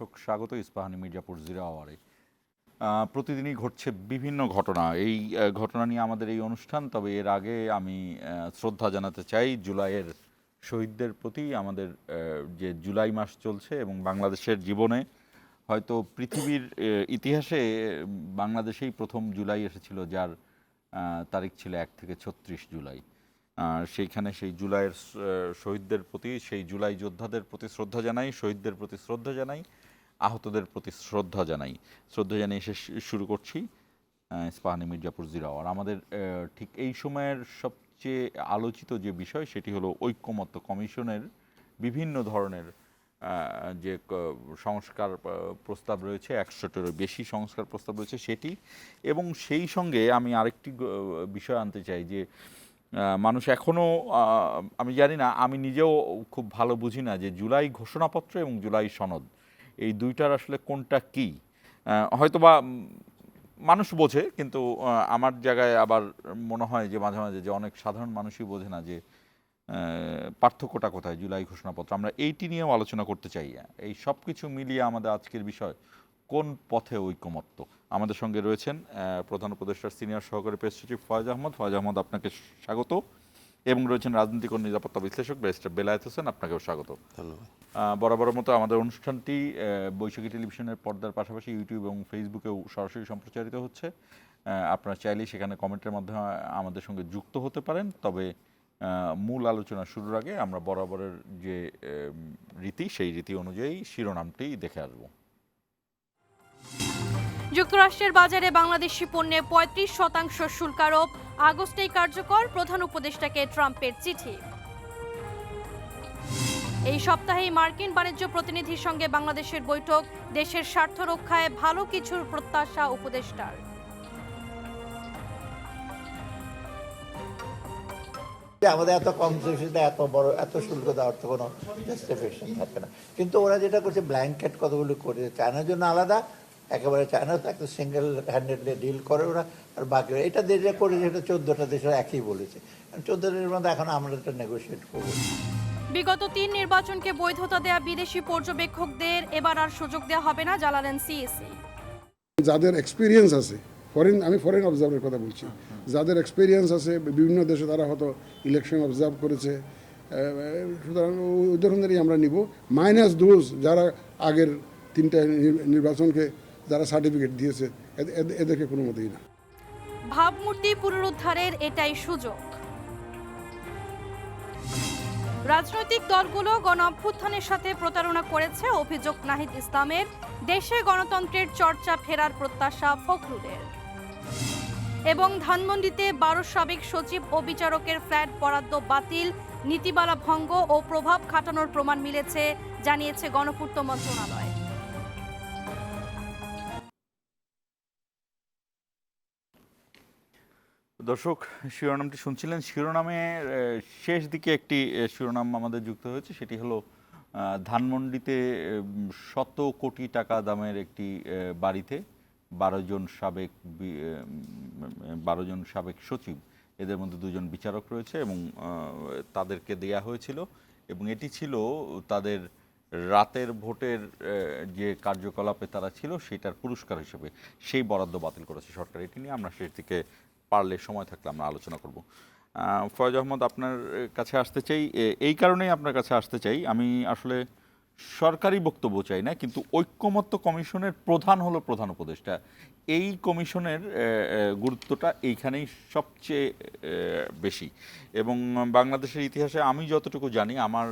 দর্শক স্বাগত ইস্পাহানি মির্জাপুর জিরো আওয়ারে। প্রতিদিনই ঘটছে বিভিন্ন ঘটনা। এই ঘটনা নিয়ে আমাদের এই অনুষ্ঠান। তবে এর আগে আমি শ্রদ্ধা জানাতে চাই জুলাইয়ের শহীদদের প্রতি। আমাদের যে জুলাই মাস চলছে এবং বাংলাদেশের জীবনে হয়তো পৃথিবীর ইতিহাসে বাংলাদেশেই প্রথম জুলাই এসেছিল, যার তারিখ ছিল 1 থেকে 36 জুলাই। সেইখানে সেই জুলাইয়ের শহীদদের প্রতি, সেই জুলাই যোদ্ধাদের প্রতি শ্রদ্ধা জানাই, শহীদদের প্রতি শ্রদ্ধা জানাই, আহতদের প্রতি শ্রদ্ধা জানাই। শ্রদ্ধা জানিয়ে শুরু করছি ইস্পাহানি মির্জাপুর জিরো আওয়ার। আমাদের ঠিক এই সময়ের সবচেয়ে আলোচিত যে বিষয় সেটি হলো ঐক্যমত্য কমিশনের বিভিন্ন ধরনের যে সংস্কার প্রস্তাব রয়েছে, 100টারও বেশি সংস্কার প্রস্তাব রয়েছে সেটি। এবং সেই সঙ্গে আমি আরেকটি বিষয় আনতে চাই যে মানুষ এখনও, আমি জানি না, আমি নিজেও খুব ভালো বুঝি না যে জুলাই ঘোষণাপত্র এবং জুলাই সনদ এই দুইটার আসলে কোনটা কী। হয়তোবা মানুষ বোঝে, কিন্তু আমার জায়গায় আবার মনে হয় যে মাঝে মাঝে যে অনেক সাধারণ মানুষই বোঝে না যে পার্থক্যটা কোথায় জুলাই ঘোষণাপত্র। আমরা এইটি নিয়েও আলোচনা করতে চাই। এই সব কিছু মিলিয়ে আমাদের আজকের বিষয় কোন পথে ঐকমত্য। আমাদের সঙ্গে রয়েছেন প্রধান উপদেষ্টার সিনিয়র সহকারী প্রেস সচিব ফয়েজ আহমদ। ফয়েজ আহমদ, আপনাকে স্বাগত। এবং রয়েছেন রাজনৈতিক ও নিরাপত্তা বিশ্লেষক ব্যারিস্টার বেলায়েত হোসেন, আপনাকেও স্বাগত। ধন্যবাদ। বরাবরের মতো আমাদের অনুষ্ঠানটি বৈশাখী টেলিভিশনের পর্দার পাশাপাশি ইউটিউব এবং ফেসবুকেও সরাসরি সম্প্রচারিত হচ্ছে। আপনারা চাইলেই সেখানে কমেন্টের মাধ্যমে আমাদের সঙ্গে যুক্ত হতে পারেন। তবে মূল আলোচনা শুরুর আগে আমরা বরাবরের যে রীতি, সেই রীতি অনুযায়ী শিরোনামটি দেখে আসব। যুক্তরাষ্ট্রের বাজারে বাংলাদেশি পণ্যে 35% শুল্ক আরোপ, আগস্টেই কার্যকর, প্রধান উপদেষ্টাকে ট্রাম্পের চিঠি। এই সপ্তাহেই মার্কিন বাণিজ্য প্রতিনিধির সঙ্গে বাংলাদেশের বৈঠক, দেশের স্বার্থ রক্ষায় ভালো কিছুর প্রত্যাশা উপদেষ্টার। আমাদের এত কম সুবিধা, এত বড় এত শুল্ক দেওয়ার তো কোনো জাস্টিফিকেশন থাকে না। কিন্তু ওরা যেটা করছে ব্ল্যাঙ্কেট কতগুলো করে, চায়নার জন্য আলাদা, একেবারে চায়না তো একটা সিঙ্গেল হ্যান্ডেডলি ডিল করে ওরা, আর বাকি এটা যেটা করেছে সেটা 14টা দেশের একই বলেছে। 14 দেশের মধ্যে এখন আমরা এটা নেগোশিয়েট করবো। বিগত 3 নির্বাচনকে বৈধতা দেয়া বিদেশি পর্যবেক্ষকদের এবার আর সুযোগ দেওয়া হবে না, জানালেন সিএসি। যাদের এক্সপিরিয়েন্স আছে, আমি ফরেন অবজার্ভের কথা বলছি, যাদের এক্সপিরিয়েন্স আছে বিভিন্ন দেশে, তারা হয়তো ইলেকশন অবজার্ভ করেছে, সুতরাং ওই ধরনেরই আমরা নিব, মাইনাস দোজ যারা আগের 3টা নির্বাচনকে যারা সার্টিফিকেট দিয়েছে, এদেরকে কোনো মতেই না। ভাবমূর্তি পুনরুদ্ধারের এটাই সুযোগ। রাজনৈতিক দলগুলো গণ অভ্যুত্থানের সাথে প্রতারণা করেছে অভিযোগ নাহিদ ইসলামের, দেশে গণতন্ত্রের চর্চা ফেরার প্রত্যাশা ফখরুলের। এবং ধানমন্ডিতে 12 সাবেক সচিব ও বিচারকের ফ্ল্যাট বরাদ্দ বাতিল, নীতিমালা ভঙ্গ ও প্রভাব খাটানোর প্রমাণ মিলেছে, জানিয়েছে গণপূর্ত মন্ত্রণালয়। দর্শক, শিরোনামটি শুনছিলেন। শিরোনামের শেষ দিকে একটি শিরোনাম আমাদের যুক্ত হয়েছে, সেটি হলো ধানমন্ডিতে 100 কোটি টাকা দামের একটি বাড়িতে 12 জন সাবেক সচিব, এদের মধ্যে 2 জন বিচারক রয়েছে এবং তাদেরকে দেয়া হয়েছিল, এবং এটি ছিল তাদের রাতের ভোটের যে কার্যকলাপে তারা ছিল সেটার পুরস্কার হিসেবে। সেই বরাদ্দ বাতিল করেছে সরকার। এটি নিয়ে আমরা শেষ দিকে পারলে সময় থাকলে আমরা আলোচনা করব। ফয়েজ আহমদ, আপনার কাছে আসতে চাই, এই কারণেই আপনার কাছে আসতে চাই, আমি আসলে সরকারি বক্তব্য চাই না, কিন্তু ঐক্যমত্য কমিশনের প্রধান হলো প্রধান উপদেষ্টা। এই কমিশনের গুরুত্বটা এইখানেই সবচেয়ে বেশি। এবং বাংলাদেশের ইতিহাসে আমি যতটুকু জানি, আমার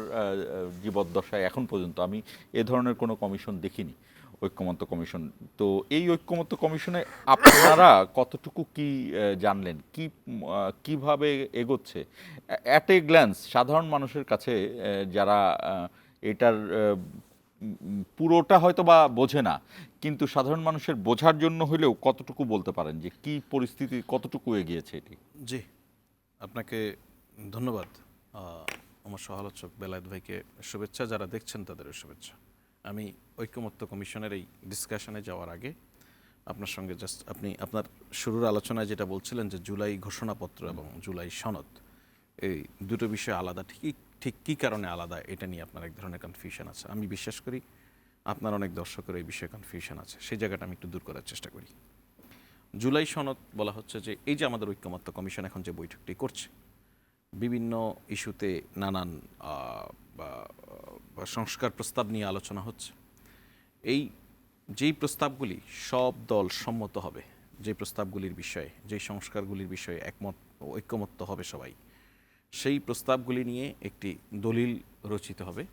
জীবদ্দশায় এখন পর্যন্ত আমি এ ধরনের কোনো কমিশন দেখিনি, ঐক্যমত্য কমিশন। তো এই ঐক্যমত্য কমিশনে আপনারা কতটুকু কি জানলেন, কিভাবে এগোচ্ছে অ্যাট এ গ্ল্যান্স সাধারণ মানুষের কাছে, যারা এটার পুরোটা হয়তো বা বোঝে না, কিন্তু সাধারণ মানুষের বোঝার জন্য হলেও কতটুকু বলতে পারেন যে কি পরিস্থিতি, কতটুকু এগিয়েছে এটি? জি, আপনাকে ধন্যবাদ। আমার সহালোচক বেলায়েত ভাইকে শুভেচ্ছা, যারা দেখছেন তাদেরও শুভেচ্ছা। আমি ঐক্যমত্য কমিশনের এই ডিসকাশনে যাওয়ার আগে আপনার সঙ্গে জাস্ট আপনার শুরুর আলোচনায় যেটা বলছিলেন যে জুলাই ঘোষণাপত্র এবং জুলাই সনদ, এই দুটো বিষয় আলাদা, ঠিক কী কারণে আলাদা এটা নিয়ে আপনার এক ধরনের কনফিউশন আছে। আমি বিশ্বাস করি আপনার অনেক দর্শকের এই বিষয়ে কনফিউশন আছে, সেই জায়গাটা আমি একটু দূর করার চেষ্টা করি। জুলাই সনদ বলা হচ্ছে যে এই যে আমাদের ঐক্যমত্য কমিশন এখন যে বৈঠকটি করছে, বিভিন্ন ইস্যুতে নানান সংস্কার প্রস্তাব নিয়ে আলোচনা হচ্ছে। এই যেই প্রস্তাবগুলি সব দল সম্মত হবে, যে প্রস্তাবগুলির বিষয়ে, যেই সংস্কারগুলির বিষয়ে একমত ঐক্যমত্য হবে সবাই, সেই প্রস্তাবগুলি নিয়ে একটি দলিল রচিত হবে,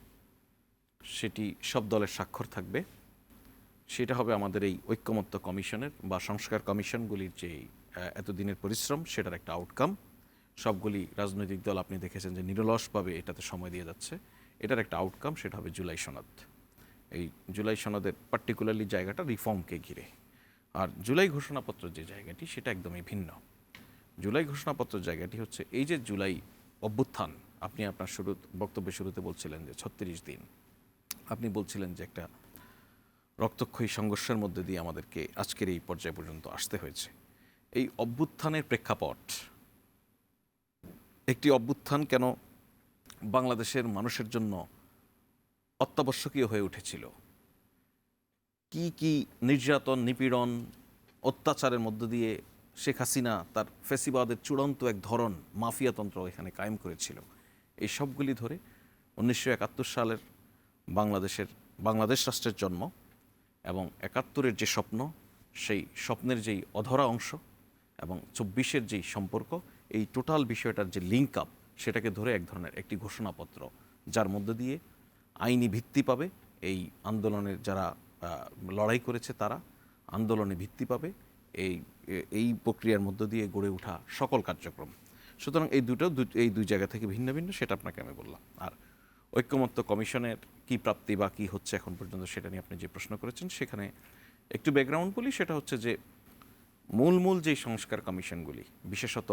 সেটি সব দলের স্বাক্ষর থাকবে। সেটা হবে আমাদের এই ঐক্যমত্য কমিশনের বা সংস্কার কমিশনগুলির যে এতদিনের পরিশ্রম, সেটার একটা আউটকাম। সবগুলি রাজনৈতিক দল আপনি দেখেছেন যে নিরলসভাবে এটাতে সময় দিয়ে যাচ্ছে। এটার একটা আউটকাম, সেটা হবে জুলাই সনদ। এই জুলাই সনদের পার্টিকুলারলি জায়গাটা রিফর্মকে ঘিরে। আর জুলাই ঘোষণাপত্র যে জায়গাটি, সেটা একদমই ভিন্ন। জুলাই ঘোষণাপত্র জায়গাটি হচ্ছে এই যে জুলাই অভ্যুত্থান, আপনি আপনার বক্তব্যের শুরুতে বলছিলেন যে 36 দিন, আপনি বলছিলেন যে একটা রক্তক্ষয়ী সংঘর্ষের মধ্যে দিয়ে আমাদেরকে আজকের এই পর্যায় পর্যন্ত আসতে হয়েছে। এই অভ্যুত্থানের প্রেক্ষাপট, একটি অভ্যুত্থান কেন বাংলাদেশের মানুষের জন্য অত্যাবশ্যকীয় হয়ে উঠেছিল, কি কি নির্যাতন, নিপীড়ন, অত্যাচারের মধ্য দিয়ে শেখ হাসিনা তার ফ্যাসিবাদের চূড়ান্ত এক ধরন মাফিয়াতন্ত্র এখানে কায়েম করেছিল, এই সবগুলি ধরে 1971 সালের বাংলাদেশ রাষ্ট্রের জন্ম এবং 71-এর যে স্বপ্ন, সেই স্বপ্নের যেই অধরা অংশ এবং 24-এর যেই সম্পর্ক, এই টোটাল বিষয়টার যে লিঙ্ক আপ, সেটাকে ধরে এক ধরনের একটি ঘোষণাপত্র, যার মধ্য দিয়ে আইনি ভিত্তি পাবে এই আন্দোলনের যারা লড়াই করেছে, তারা আন্দোলনে ভিত্তি পাবে এই প্রক্রিয়ার মধ্য দিয়ে গড়ে ওঠা সকল কার্যক্রম। সুতরাং এই দুই জায়গা থেকে ভিন্ন ভিন্ন, সেটা আপনাকে আমি বললাম। আর ঐক্যমত্য কমিশনের কি প্রাপ্তি বা কী হচ্ছে এখন পর্যন্ত, সেটা নিয়ে আপনি যে প্রশ্ন করেছেন, সেখানে একটু ব্যাকগ্রাউন্ড বলি। সেটা হচ্ছে যে মূল যেই সংস্কার কমিশনগুলি, বিশেষত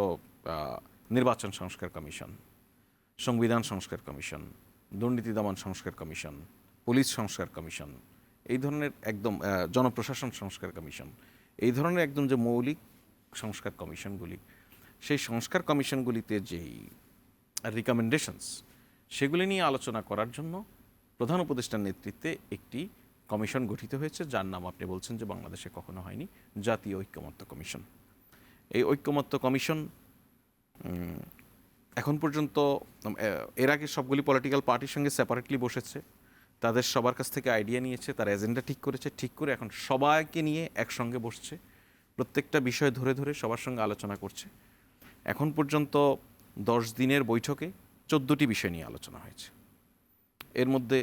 নির্বাচন সংস্কার কমিশন, সংবিধান সংস্কার কমিশন, দুর্নীতি দমন সংস্কার কমিশন, পুলিশ সংস্কার কমিশন, এই ধরনের একদম জনপ্রশাসন সংস্কার কমিশন, এই ধরনের একদম যে মৌলিক সংস্কার কমিশনগুলি, সেই সংস্কার কমিশনগুলিতে যেই রিকমেন্ডেশনস, সেগুলি নিয়ে আলোচনা করার জন্য প্রধান উপদেষ্টার নেতৃত্বে একটি কমিশন গঠিত হয়েছে, যার নাম আপনি বলছেন যে বাংলাদেশে কখনো হয়নি, জাতীয় ঐক্যমত্য কমিশন। এই ঐক্যমত্য কমিশন এখন পর্যন্ত এর আগে সবগুলি পলিটিক্যাল পার্টির সঙ্গে সেপারেটলি বসেছে, তাদের সবার কাছ থেকে আইডিয়া নিয়েছে, তার এজেন্ডা ঠিক করেছে, ঠিক করে এখন সবাইকে নিয়ে একসঙ্গে বসছে, প্রত্যেকটা বিষয় ধরে ধরে সবার সঙ্গে আলোচনা করছে। এখন পর্যন্ত 10 দিনের বৈঠকে 14টি বিষয় নিয়ে আলোচনা হয়েছে। এর মধ্যে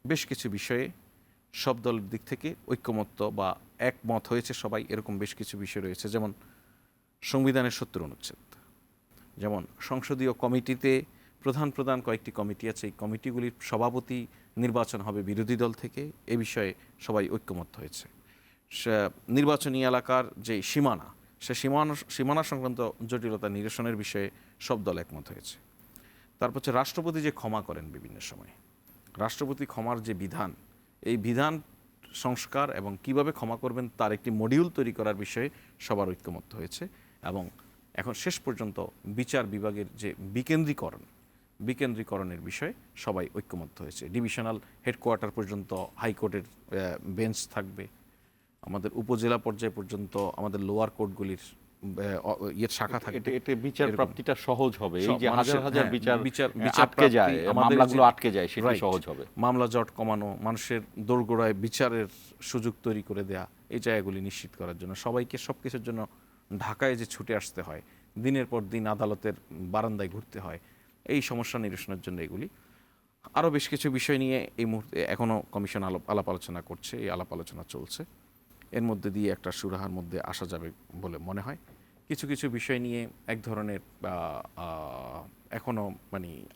বেশ কিছু বিষয়ে সব দলের দিক থেকে ঐক্যমত্য বা একমত হয়েছে সবাই, এরকম বেশ কিছু বিষয় রয়েছে। যেমন সংবিধানের 70 অনুচ্ছেদ, যেমন সংসদীয় কমিটিতে প্রধান কয়েকটি কমিটি আছে, এই কমিটিগুলির সভাপতি নির্বাচন হবে বিরোধী দল থেকে, এ বিষয়ে সবাই ঐক্যমত্য হয়েছে। নির্বাচনী এলাকার যে সীমানা, সে সীমানা সংক্রান্ত জটিলতা নিরসনের বিষয়ে সব দল একমত হয়েছে। তারপর হচ্ছে রাষ্ট্রপতি যে ক্ষমা করেন বিভিন্ন সময়, রাষ্ট্রপতি ক্ষমার যে বিধান, এই বিধান সংস্কার এবং কিভাবে ক্ষমা করবেন তার একটি মডিউল তৈরি করার বিষয়ে সবার ঐক্যমত্য হয়েছে। এবং এখন শেষ পর্যন্ত বিচার বিভাগের যে বিকেন্দ্রীকরণের বিষয়ে সবাই ঐক্যমত্য হয়েছে। ডিভিশনাল হেডকোয়ার্টার পর্যন্ত হাইকোর্টের বেঞ্চ থাকবে, আমাদের উপজেলা পর্যায় পর্যন্ত আমাদের লোয়ার কোর্টগুলির শাখা থাকবে। এতে বিচার প্রাপ্তিটা সহজ হবে, এই যে হাজার হাজার বিচার আটকে যায়, মামলাগুলো আটকে যায়, সেটা সহজ হবে। মামলা জট কমানো, মানুষের দোরগোড়ায় বিচারের সুযোগ তৈরি করে দেয়া, এই জায়গাগুলি নিশ্চিত করার জন্য সবাইকে সবকিছুর জন্য ঢাকায় যে ছুটে আসতে হয়, দিনের পর দিন আদালতের বারান্দায় ঘুরতে হয়, এই সমস্যা নিরসনের জন্য এগুলি। আরও বেশ কিছু বিষয় নিয়ে এই মুহূর্তে এখনও কমিশন আলাপ আলোচনা করছে, এই আলাপ আলোচনা চলছে। এর মধ্যে দিয়ে একটা সুরাহার মধ্যে আসা যাবে বলে মনে হয়। কিছু কিছু বিষয় নিয়ে এক ধরনের এখনও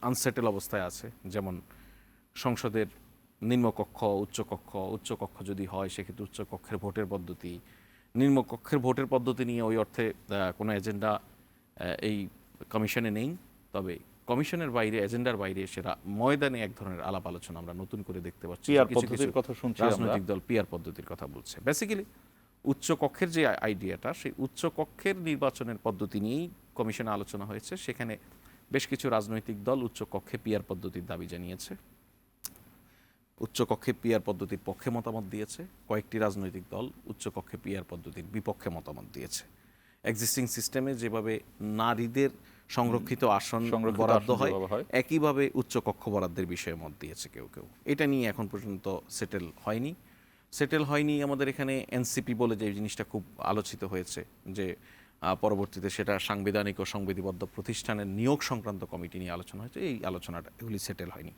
আনসেটেল অবস্থায় আছে, যেমন সংসদের নিম্নকক্ষ উচ্চকক্ষ যদি হয়, সেক্ষেত্রে উচ্চকক্ষের ভোটের পদ্ধতি, নিম্নকক্ষের ভোটের পদ্ধতি নিয়ে ওই অর্থে কোনো এজেন্ডা এই কমিশনে নেই। তবে কমিশনের বাইরে, এজেন্ডার বাইরে সেটা ময়দানে এক ধরনের আলাপ আলোচনা আমরা নতুন করে দেখতে পাচ্ছি। রাজনৈতিক দল পিআর পদ্ধতির কথা বলছে। বেসিক্যালি উচ্চকক্ষের যে আইডিয়াটা, সেই উচ্চকক্ষের নির্বাচনের পদ্ধতি নিয়েই কমিশনে আলোচনা হয়েছে। সেখানে বেশ কিছু রাজনৈতিক দল উচ্চকক্ষে পিআর পদ্ধতির দাবি জানিয়েছে। উচ্চকক্ষে পিআর পদ্ধতির পক্ষে মতামত দিয়েছে, কয়েকটি রাজনৈতিক দল উচ্চকক্ষে পিআর পদ্ধতির বিপক্ষে মতামত দিয়েছে। এক্সিস্টিং সিস্টেমে যেভাবে নারীদের সংরক্ষিত আসন সংরক্ষিত বরাদ্দ আসন হয়, যেভাবে হয়। একইভাবে উচ্চকক্ষ বরাদ্দের বিষয়ে মত দিয়েছে কেউ কেউ। এটা নিয়ে এখন পর্যন্ত সেটেল হয়নি। আমাদের এখানে এনসিপি বলে যে জিনিসটা খুব আলোচিত হয়েছে, যে পরবর্তীতে সেটা সাংবিধানিক ও সংবিধিবদ্ধ প্রতিষ্ঠানের নিয়োগ সংক্রান্ত কমিটি নিয়ে আলোচনা হয়েছে, এই আলোচনাটা এগুলি সেটেল হয়নি।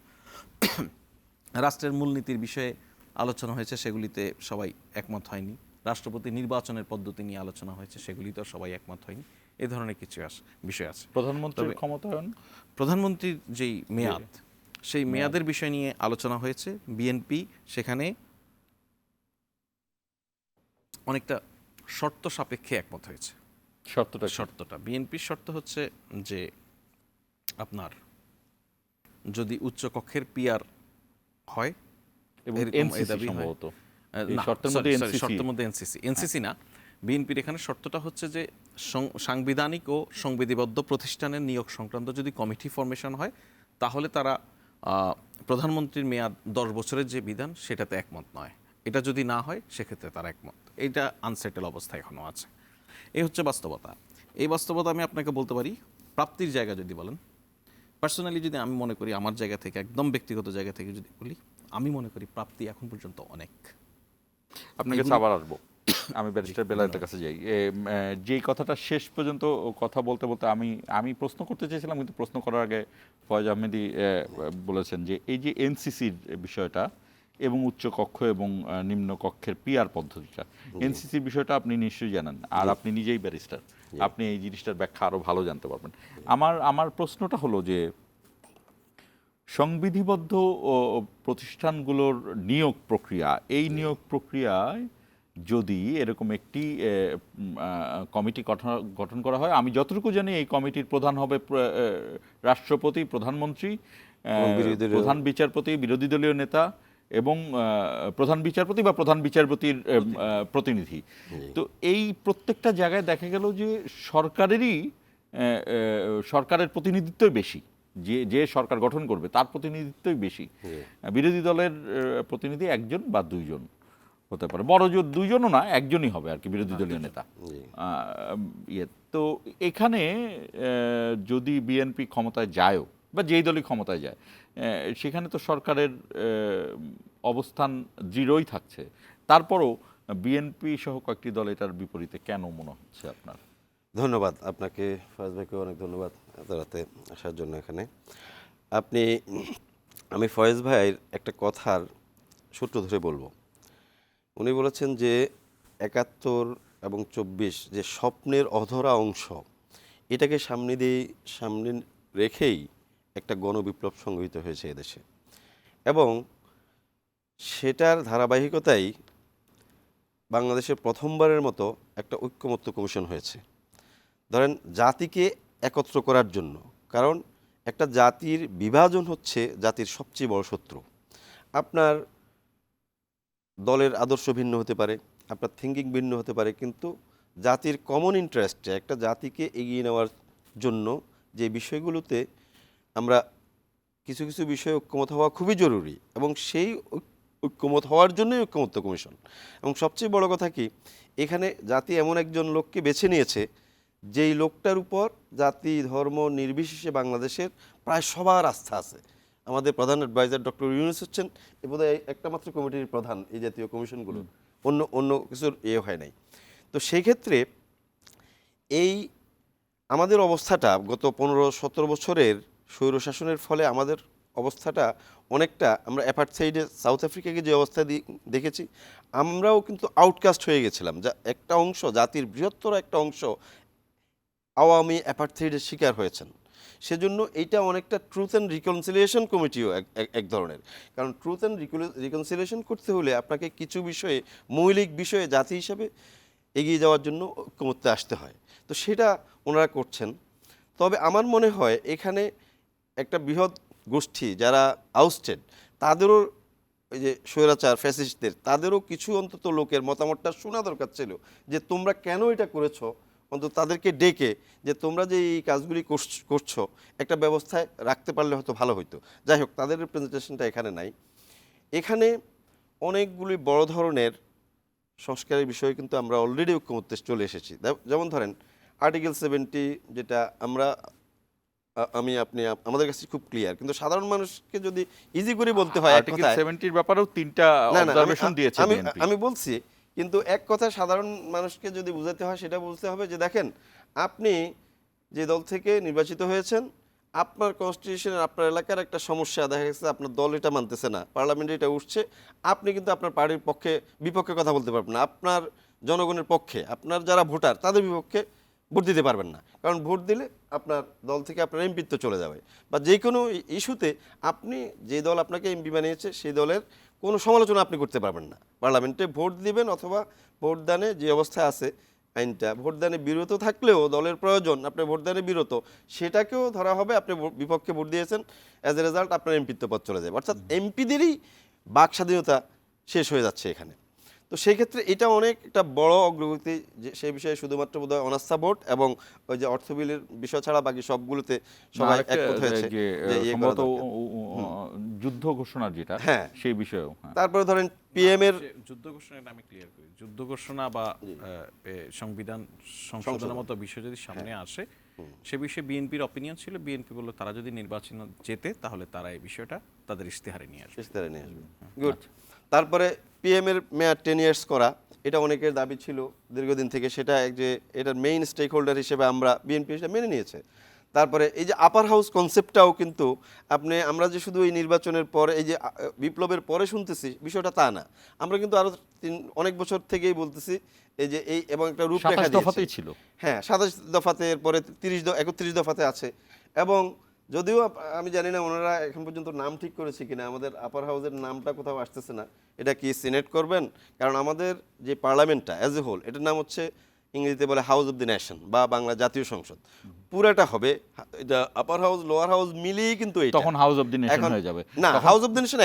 রাষ্ট্রের মূলনীতির বিষয়ে আলোচনা হয়েছে, সেগুলিতে সবাই একমত হয়নি। রাষ্ট্রপতি নির্বাচনের পদ্ধতি নিয়ে আলোচনা হয়েছে, সেগুলিতেও সবাই একমত হয়নি। এই ধরনের কিছু বিষয় আছে। প্রধানমন্ত্রীর তবে ক্ষমতায়ন, প্রধানমন্ত্রীর যেই মেয়াদ, সেই মেয়াদের বিষয় নিয়ে আলোচনা হয়েছে। বিএনপি সেখানে অনেকটা শর্ত সাপেক্ষে একমত হয়েছে। শর্তটা বিএনপির শর্ত হচ্ছে যে আপনার যদি উচ্চকক্ষের পিআর হয় এবং এরকম NCC এই দাবি হয়। সম্ভবত এই না, শর্তের মধ্যে NCC শর্তের মধ্যে এনসিসি না, বিএনপির এখানে শর্তটা হচ্ছে যে সাংবিধানিক ও সংবিধিবদ্ধ প্রতিষ্ঠানের নিয়োগ সংক্রান্ত যদি কমিটি ফরমেশন হয়, তাহলে তারা প্রধানমন্ত্রীর মেয়াদ 10 বছরের যে বিধান সেটাতে একমত নয়। এটা যদি না হয় সেক্ষেত্রে তারা একমত। এইটা আনসেটেল অবস্থায় এখনও আছে। এই হচ্ছে বাস্তবতা। এই বাস্তবতা আমি আপনাকে বলতে পারি। প্রাপ্তির জায়গা যদি বলেন, পার্সোনালি যদি আমি মনে করি, আমার জায়গা থেকে, একদম ব্যক্তিগত জায়গা থেকে যদি বলি, আমি মনে করি প্রাপ্তি এখন পর্যন্ত অনেক। আপনাকে আবার আসবো, আমি ব্যারিস্টার বেলায়েতের কাছে যাই। যেই কথাটা শেষ পর্যন্ত কথা বলতে বলতে আমি প্রশ্ন করতে চেয়েছিলাম, কিন্তু প্রশ্ন করার আগে ফয়েজ আহমেদি বলেছেন যে এই যে এনসিসির বিষয়টা এবং উচ্চ কক্ষ এবং নিম্ন কক্ষের পিআর পদ্ধতিটা, এনসিসির বিষয়টা আপনি নিশ্চয়ই জানেন, আর আপনি নিজেই ব্যারিস্টার, আপনি এই জিনিসটার ব্যাখ্যা আরো ভালো জানতে পারবেন। আমার প্রশ্নটা হলো যে সংবিধিবদ্ধ প্রতিষ্ঠানগুলোর নিয়োগ প্রক্রিয়া, এই নিয়োগ প্রক্রিয়ায় যদি এরকম একটি কমিটি গঠন করা হয়, আমি যতটুকু জানি এই কমিটির প্রধান হবে রাষ্ট্রপতি, প্রধানমন্ত্রী, প্রধান বিচারপতি, বিরোধী দলীয় নেতা এবং প্রধান বিচারপতি বা প্রধান বিচারপতির প্রতিনিধি। তো এই প্রত্যেকটা জায়গায় দেখা গেল যে সরকারের প্রতিনিধিত্বই বেশি, যে সরকার গঠন করবে তার প্রতিনিধিত্বই বেশি। বিরোধী দলের প্রতিনিধি একজন বা দুইজন হতে পারে, বড় জোর দুইজনও না, একজনই হবে আর কি বিরোধী দলীয় নেতা। তো এখানে যদি বিএনপি ক্ষমতায় যায়ও বা যেই দলই ক্ষমতায় যায়, সেখানে তো সরকারের অবস্থান দৃঢ়ই থাকছে। তারপরও বিএনপি সহ কয়েকটি দল এটার বিপরীতে কেন মনে হচ্ছে আপনার? ধন্যবাদ আপনাকে, ফয়েজ ভাইকে অনেক ধন্যবাদ এত রাতে আসার জন্য এখানে। আমি ফয়েজ ভাইয়ের একটা কথার সূত্র ধরে বলবো। উনি বলেছেন যে ৭১ এবং ২৪ যে স্বপ্নের অধরা অংশ, এটাকে সামনে রেখেই একটা গণবিপ্লব সংঘটিত হয়েছে এদেশে, এবং সেটার ধারাবাহিকতাই বাংলাদেশের প্রথমবারের মতো একটা ঐক্যমত্য কমিশন হয়েছে। ধরেন, জাতিকে একত্র করার জন্য, কারণ একটা জাতির বিভাজন হচ্ছে জাতির সবচেয়ে বড় শত্রু। আপনার দলের আদর্শ ভিন্ন হতে পারে, আপনার থিঙ্কিং ভিন্ন হতে পারে, কিন্তু জাতির কমন ইন্টারেস্টে একটা জাতিকে এগিয়ে নেওয়ার জন্য যে বিষয়গুলোতে আমরা কিছু কিছু বিষয়ে ঐক্যমত হওয়া খুবই জরুরি, এবং সেই ঐক্যমত হওয়ার জন্যই ঐক্যমত্য কমিশন। এবং সবচেয়ে বড় কথা কি, এখানে জাতি এমন একজন লোককে বেছে নিয়েছে যেই লোকটার উপর জাতি ধর্ম নির্বিশেষে বাংলাদেশের প্রায় সবার আস্থা আছে। আমাদের প্রধান অ্যাডভাইজার ডক্টর ইউনূস হচ্ছেন বোধহয় একটা মাত্র কমিটির প্রধান এই জাতীয় কমিশনগুলো, অন্য কিছুর হয় নাই। তো সেই ক্ষেত্রে এই আমাদের অবস্থাটা গত ১৫-১৭ বছরের স্বৈরশাসনের ফলে আমাদের অবস্থাটা অনেকটা, আমরা অ্যাপার্থাইডে সাউথ আফ্রিকাকে যে অবস্থা দেখেছি, আমরাও কিন্তু আউটকাস্ট হয়ে গেছিলাম। যা একটা অংশ, জাতির বৃহত্তর একটা অংশ আওয়ামী অ্যাপার্থাইডের শিকার হয়েছেন। সেজন্য এইটা অনেকটা ট্রুথ অ্যান্ড রিকনসিলিয়েশন কমিটিও এক ধরনের, কারণ ট্রুথ অ্যান্ড রিকনসিলিয়েশন করতে হলে আপনাকে কিছু বিষয়ে, মৌলিক বিষয়ে জাতি হিসাবে এগিয়ে যাওয়ার জন্য ঐক্যমত্যে আসতে হয়। তো সেটা ওনারা করছেন। তবে আমার মনে হয় এখানে একটা বৃহৎ গোষ্ঠী যারা আউস্টেড, তাদেরও ওই যে স্বৈরাচার ফ্যাসিস্টদের, তাদেরও কিছু অন্তত লোকের মতামতটা শোনা দরকার ছিল, যে তোমরা কেন এটা করেছো, অন্তত তাদেরকে ডেকে যে তোমরা যে এই কাজগুলি করছো একটা ব্যবস্থায় রাখতে পারলে হয়তো ভালো হতো। যাই হোক, তাদের রিপ্রেজেন্টেশনটা এখানে নাই। এখানে অনেকগুলি বড় ধরনের সংস্কারের বিষয়ে কিন্তু আমরা অলরেডি ঐক্যমত্যে চলে এসেছি। যেমন ধরেন আর্টিকেল 70, যেটা আমরা আমি আপনি আমাদের কাছে খুব ক্লিয়ার, কিন্তু সাধারণ মানুষকে যদি ইজি করে বলতে হয় এক আর্টিকেল কথায়, 70 ব্যাপারেও 3টা না, অবজারভেশন দিয়েছে আমি বিএনপি। আমি বলছি, কিন্তু এক কথায় সাধারণ মানুষকে যদি বোঝাতে হয় সেটা বলতে হবে যে দেখেন, আপনি যে দল থেকে নির্বাচিত হয়েছেন, আপনার কনস্টিটিউশনের আপনার এলাকার একটা সমস্যা দেখা গেছে, আপনার দল এটা মানতেছে না, পার্লামেন্টে এটা উঠছে, আপনি কিন্তু আপনার পার্টির পক্ষে বিপক্ষে কথা বলতে পারবেন না, আপনার জনগণের পক্ষে, আপনার যারা ভোটার তাদের বিপক্ষে ভোট দিতে পারবেন না, কারণ ভোট দিলে আপনার দল থেকে আপনার এমপিত্ব চলে যাবে, বা যে কোনো ইস্যুতে আপনি যে দল আপনাকে এমপি বানিয়েছে সেই দলের কোনো সমালোচনা আপনি করতে পারবেন না। পার্লামেন্টে ভোট দিবেন, অথবা ভোটদানে যে অবস্থায় আছে আইনটা, ভোটদানে বিরত থাকলেও দলের প্রয়োজন আপনি ভোটদানে বিরত, সেটাকেও ধরা হবে আপনি বিপক্ষে ভোট দিয়েছেন, অ্যাজ এ রেজাল্ট আপনার এমপিত্ব পদ চলে যাবে, অর্থাৎ এমপিদেরই বাক স্বাধীনতা শেষ হয়ে যাচ্ছে এখানে। তো সেই ক্ষেত্রে এটা অনেক একটা বড় অগ্রগতি, যে সেই বিষয়ে শুধুমাত্র বোধহয় অনাস্থা ভোট এবং ওই যে অর্থ বিলের বিষয় ছাড়া বাকি সবগুলোতে সবাই একমত হয়েছে যে যে ইয়ে করা সম্ভবত দরকার। যুদ্ধ ঘোষণার যেটা, হ্যাঁ। সেই বিষয়েও হ্যাঁ। তারপরে ধরেন পিএম এর যে যুদ্ধ ঘোষণাটা আমি ক্লিয়ার করি, যুদ্ধ ঘোষণা বা সংবিধান সংশোধনের মতো বিষয় যদি সামনে আসে, সে বিষয়ে বিএনপির অপিনিয়ন ছিল, বিএনপি বলল তারা যদি নির্বাচন জেতে তাহলে তারা এই বিষয়টা তাদের ইশতেহারে নিয়ে আসবে। ইশতেহারে নিয়ে আসবে। গুড। তারপরে পিএম এর মেয়াদ 10 ইয়ার্স করা, এটা অনেকের দাবি ছিল দীর্ঘদিন থেকে, সেটা যে এটার মেইন স্টেক হোল্ডার হিসেবে আমরা বিএনপি সেটা মেনে নিয়েছে। তারপরে এই যে আপার হাউস কনসেপ্টটাও কিন্তু আমরা যে শুধু এই নির্বাচনের পরে, এই যে বিপ্লবের পরে শুনতেছি বিষয়টা তা না, আমরা কিন্তু আরো অনেক বছর থেকেই বলতেছি এই যে এই, এবং একটা রূপরেখা 27 দফাতেই দিয়েছি। ছিল। হ্যাঁ, 27 দফাতে, এরপরে 31 দফাতে আছে। এবং যদিও আমি জানি না ওনারা এখন পর্যন্ত নাম ঠিক করেছে কিনা, আমাদের আপার হাউসের নামটা কোথাও আসতেছে না, এটা কি সিনেট করবেন? কারণ আমাদের যে পার্লামেন্টটা অ্যাজ এ হোল, এটার নাম হচ্ছে ইংরেজিতে বলে হাউস অফ দি নেশন বা বাংলা জাতীয় সংসদ, পুরাটা হবে এটা আপার হাউস লোয়ার হাউস মিলিয়ে, কিন্তু এটা তখন হাউস অফ দি নেশন এখন হয়ে যাবে। না, হাউস অফ দি নেশন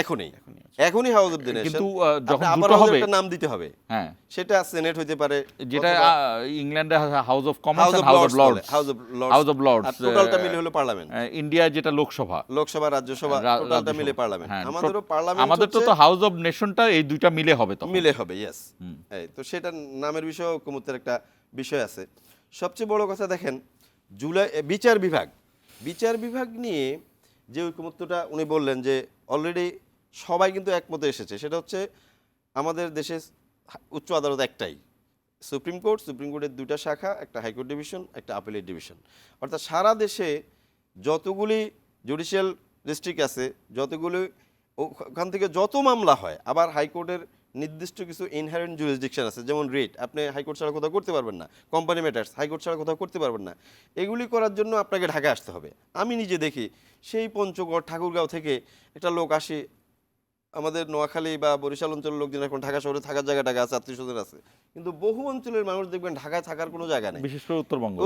এখনই হাউস অফ দি নেশন, কিন্তু যখন আপার দুটো হাউসের হবে, একটা নাম দিতে হবে, হ্যাঁ, সেটা সিনেট হইতে পারে, যেটা ইংল্যান্ডে house of commons house and of house of lords, lords, house of lords, আর টোটালটা মিলে হলো পার্লামেন্ট। ইন্ডিয়া যেটা লোকসভা, লোকসভা রাজ্যসভা টোটালটা মিলে পার্লামেন্ট। হ্যাঁ, আমাদেরও পার্লামেন্ট, আমাদের তো হাউস অফ নেশনটা এই দুইটা মিলে হবে, তখন মিলে হবে, ইয়েস। এই তো সেটা নামের বিষয়ে ঐকমত্যের একটা বিষয় আছে। সবচেয়ে বড় কথা দেখেন, বিচার বিভাগ নিয়ে যে ঐকমত্যটা উনি বললেন, যে অলরেডি সবাই কিন্তু একমতে এসেছে, সেটা হচ্ছে আমাদের দেশে উচ্চ আদালত একটাই, সুপ্রিম কোর্টের দুইটা শাখা, একটা হাইকোর্ট ডিভিশন, একটা আপিলেট ডিভিশন, অর্থাৎ সারা দেশে যতগুলি জুডিশিয়াল ডিস্ট্রিক্ট আছে, যতগুলি ওখান থেকে যত মামলা হয়, আবার হাইকোর্টের নির্দিষ্ট কিছু ইনহারেন্ট জুরিসডিকশন আছে, যেমন রেট আপনি হাইকোর্ট ছাড়া কোথাও করতে পারবেন না, কোম্পানি ম্যাটার্স হাইকোর্ট ছাড়া কোথাও করতে পারবেন না, এগুলি করার জন্য আপনাকে ঢাকায় আসতে হবে। আমি নিজে দেখি সেই পঞ্চগড় ঠাকুরগাঁও থেকে একটা লোক আসে, আমাদের নোয়াখালী বা বরিশাল অঞ্চলের লোকজন এখন ঢাকা শহরে থাকার জায়গা আছে, আত্মীয় স্বজন আছে, কিন্তু বহু অঞ্চলের মানুষ দেখবেন ঢাকায় থাকার কোনো জায়গা নেই, বিশেষ করে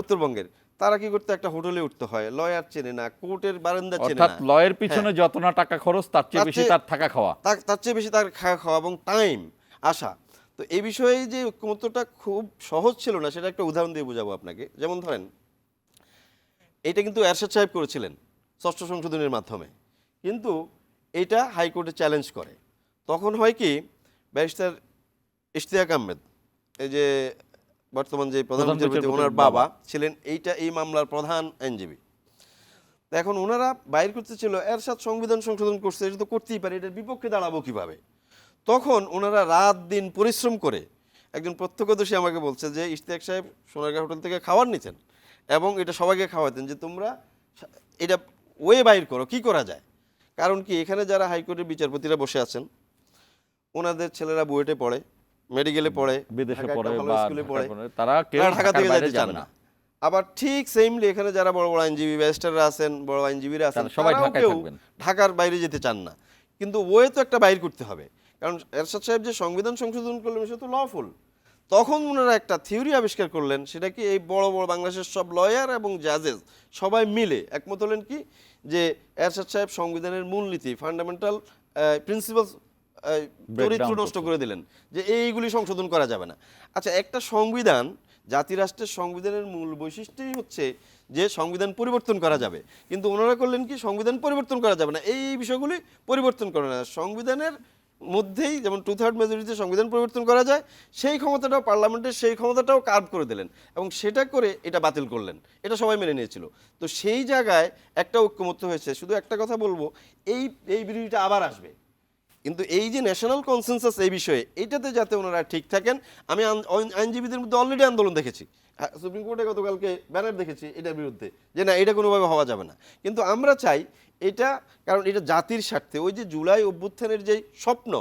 উত্তরবঙ্গের। তারা কি করতে, একটা হোটেলে উঠতে হয়, লয়ার চেনে না, কোর্টের বারান্দা চেনে অর্থাৎ না, লয়ের পিছনে যত না টাকা খরচ, তার চেয়ে বেশি তার থাকা খাওয়া, তার চেয়ে বেশি তার খাওয়া এবং টাইম আসা। তো এই বিষয়ে যে ঐকমত্যটা খুব সহজ ছিল না, সেটা একটা উদাহরণ দিয়ে বোঝাবো আপনাকে। যেমন ধরেন, এটা কিন্তু এরশাদ সাহেব করেছিলেন 6ষ্ঠ সংশোধনের মাধ্যমে, কিন্তু এটা হাইকোর্টে চ্যালেঞ্জ করে। তখন হয় কি, ব্যারিস্টার ইশতিয়াক আহমেদ, এই যে বর্তমান যে প্রধান বিচারপতি, ওনার বাবা ছিলেন এই মামলার প্রধান আইনজীবী। এখন ওনারা বাইর করতে ছিল, এরশাদ সংবিধান সংশোধন করছে, এটা তো করতেই পারে, এটার বিপক্ষে দাঁড়াবো কিভাবে? তখন ওনারা রাত দিন পরিশ্রম করে, একজন প্রত্যক্ষদর্শী আমাকে বলছে যে ইশতিয়াক সাহেব সোনারগাঁ হোটেল থেকে খাবার নিতেন এবং এটা সবাইকে খাওয়াতেন, যে তোমরা এটা ওয়ে বাইর করো, কি করা যায়। কারণ কি, এখানে যারা হাইকোর্টের বিচারপতিরা বসে আছেন, ওনাদের ছেলেরা বুয়েটে পড়ে, মেডিকেলে পড়ে, বিদেশে ঢাকা পড়ে একটা ভালো বা স্কুলে পড়ে, তারা কেউ ঢাকা থেকে বাইরে যেতে চান না। আবার ঠিক সেমলি এখানে যারা বড় বড় আইনজীবী, ব্যারিস্টাররা আছেন, বড় আইনজীবীরা আছেন, সবাই তারাও ঢাকায় কেউ থাকবেন, ঢাকার বাইরে যেতে চান না। কিন্তু ওয়ে তো একটা বাইর করতে হবে, কারণ এরশাদ সাহেব যে সংবিধান সংশোধন করলেন সেটা তো লফুল। তখন ওনারা একটা থিওরি আবিষ্কার করলেন, সেটা কি, এই বড় বড় বাংলাদেশের সব লয়ার এবং জাজেস সবাই মিলে একমত হলেন কি, যে এরশাদ সাহেব সংবিধানের মূলনীতি, ফান্ডামেন্টাল প্রিন্সিপালস চরিত্র নষ্ট করে দিলেন, যে এইগুলি সংশোধন করা যাবে না। আচ্ছা, একটা সংবিধান, জাতিরাষ্ট্রের সংবিধানের মূল বৈশিষ্ট্যই হচ্ছে যে সংবিধান পরিবর্তন করা যাবে, কিন্তু ওনারা করলেন কি, সংবিধান পরিবর্তন করা যাবে না, এই বিষয়গুলি পরিবর্তন করে না, সংবিধানের মধ্যেই যেমন 2/3 মেজরিটিতে সংবিধান পরিবর্তন করা যায়, সেই ক্ষমতাটাও পার্লামেন্টের সেই ক্ষমতাটাও কার্ভ করে দিলেন এবং সেটা করে এটা বাতিল করলেন। এটা সবাই মেনে নিয়েছিল। তো সেই জায়গায় একটা ঐক্যমত্য হয়েছে। শুধু একটা কথা বলবো, এই বিরোধিতা আবার আসবে, কিন্তু এই যে ন্যাশনাল কনসেনসাস এই বিষয়ে, এইটাতে যাতে ওনারা ঠিক থাকেন। আমি আইনজীবীদের মধ্যে অলরেডি আন্দোলন দেখেছি, সুপ্রিম কোর্টে গতকালকে ব্যানার দেখেছি এটার বিরুদ্ধে, যে না এটা কোনোভাবে হওয়া যাবে না। কিন্তু আমরা চাই এটা, কারণ এটা জাতির স্বার্থে। ওই যে জুলাই অভ্যুত্থানের যে স্বপ্ন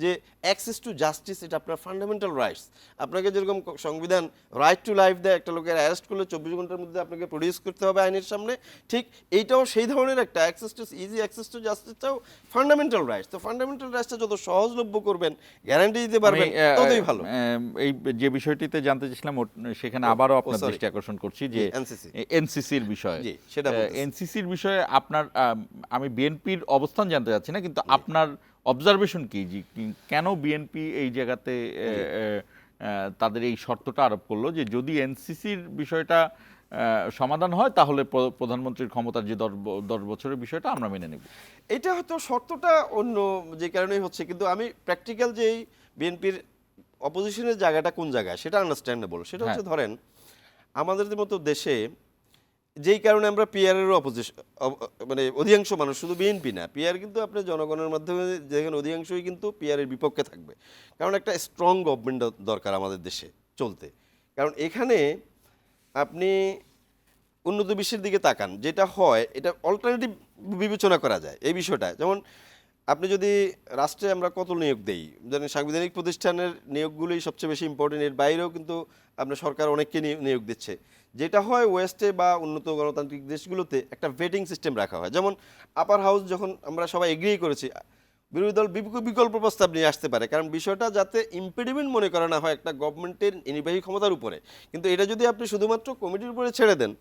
যে অ্যাক্সেস টু জাস্টিস, এটা আপনার ফান্ডামেন্টাল রাইটস। আপনাকে যেরকম সংবিধান রাইট টু লাইফ দেয়, একটা লোকের অ্যারেস্ট করলে 24 ঘন্টার মধ্যে আপনাকে প্রডিউস করতে হবে আইনের সামনে, ঠিক এইটাও সেই ধরনের একটা access to easy access to জাস্টিসটাও ফান্ডামেন্টাল রাইটস। তো ফান্ডামেন্টাল রাইটসটা যত সহজলভ্য করবেন, গ্যারান্টি দিতে পারবেন, ততই ভালো। এই যে বিষয়টিতে জানতে চাইছিলাম সেখানে আবারও আপনার sorry. দৃষ্টি আকর্ষণ করছি যে NCC এনসিসির বিষয়ে। জি, সেটা বলতেছি। এনসিসির বিষয়ে আপনার আমি বিএনপির অবস্থান জানতে চাচ্ছি না, কিন্তু আপনার অবজারভেশন কি যে কেন বিএনপি এই জায়গাতে তাদের এই শর্তটা আরোপ করলো যে যদি এনসিসির বিষয়টা সমাধান হয় তাহলে প্রধানমন্ত্রীর ক্ষমতার যে 10 বছরের বিষয়টা আমরা মেনে নেব। এটা হয়তো শর্তটা অন্য যে কারণেই হচ্ছে, কিন্তু আমি প্র্যাকটিক্যাল যেই বিএনপির অপোজিশনের জায়গাটা কোন জায়গায় সেটা আন্ডারস্ট্যান্ডেবল। সেটা হচ্ছে ধরেন আমাদের মতো দেশে যেই কারণে আমরা পিআরেরও অপোজিশন, মানে অধিকাংশ মানুষ, শুধু বিএনপি না, পিআর কিন্তু আপনার জনগণের মাধ্যমে যেখানে অধিকাংশই কিন্তু পিআরের বিপক্ষে থাকবে, কারণ একটা স্ট্রং গভর্নমেন্ট দরকার আমাদের দেশে চলতে। কারণ এখানে আপনি উন্নত বিশ্বের দিকে তাকান, যেটা হয় এটা অল্টারনেটিভ বিবেচনা করা যায় এই বিষয়টা। যেমন আপনি যদি রাষ্ট্রে আমরা কত নিয়োগ দেই, যেমন সাংবিধানিক প্রতিষ্ঠানের নিয়োগগুলোই সবচেয়ে বেশি ইম্পর্টেন্ট, এর বাইরেও কিন্তু আপনার সরকার অনেককে নিয়োগ দিচ্ছে। যেটা হয় ওয়েস্টে বা উন্নত গণতান্ত্রিক দেশগুলোতে একটা ভেটিং সিস্টেম রাখা হয়। যেমন আপার হাউস যখন আমরা সবাই এগ্রি করেছি, বিরোধী দল বিকল্প প্রস্তাব নিয়ে আসতে পারে, কারণ বিষয়টা যাতে ইম্পিডিমেন্ট মনে করা না হয় একটা গভর্নমেন্টের নির্বাহী ক্ষমতার উপরে। কিন্তু এটা যদি আপনি শুধুমাত্র কমিটির উপরে ছেড়ে দেন,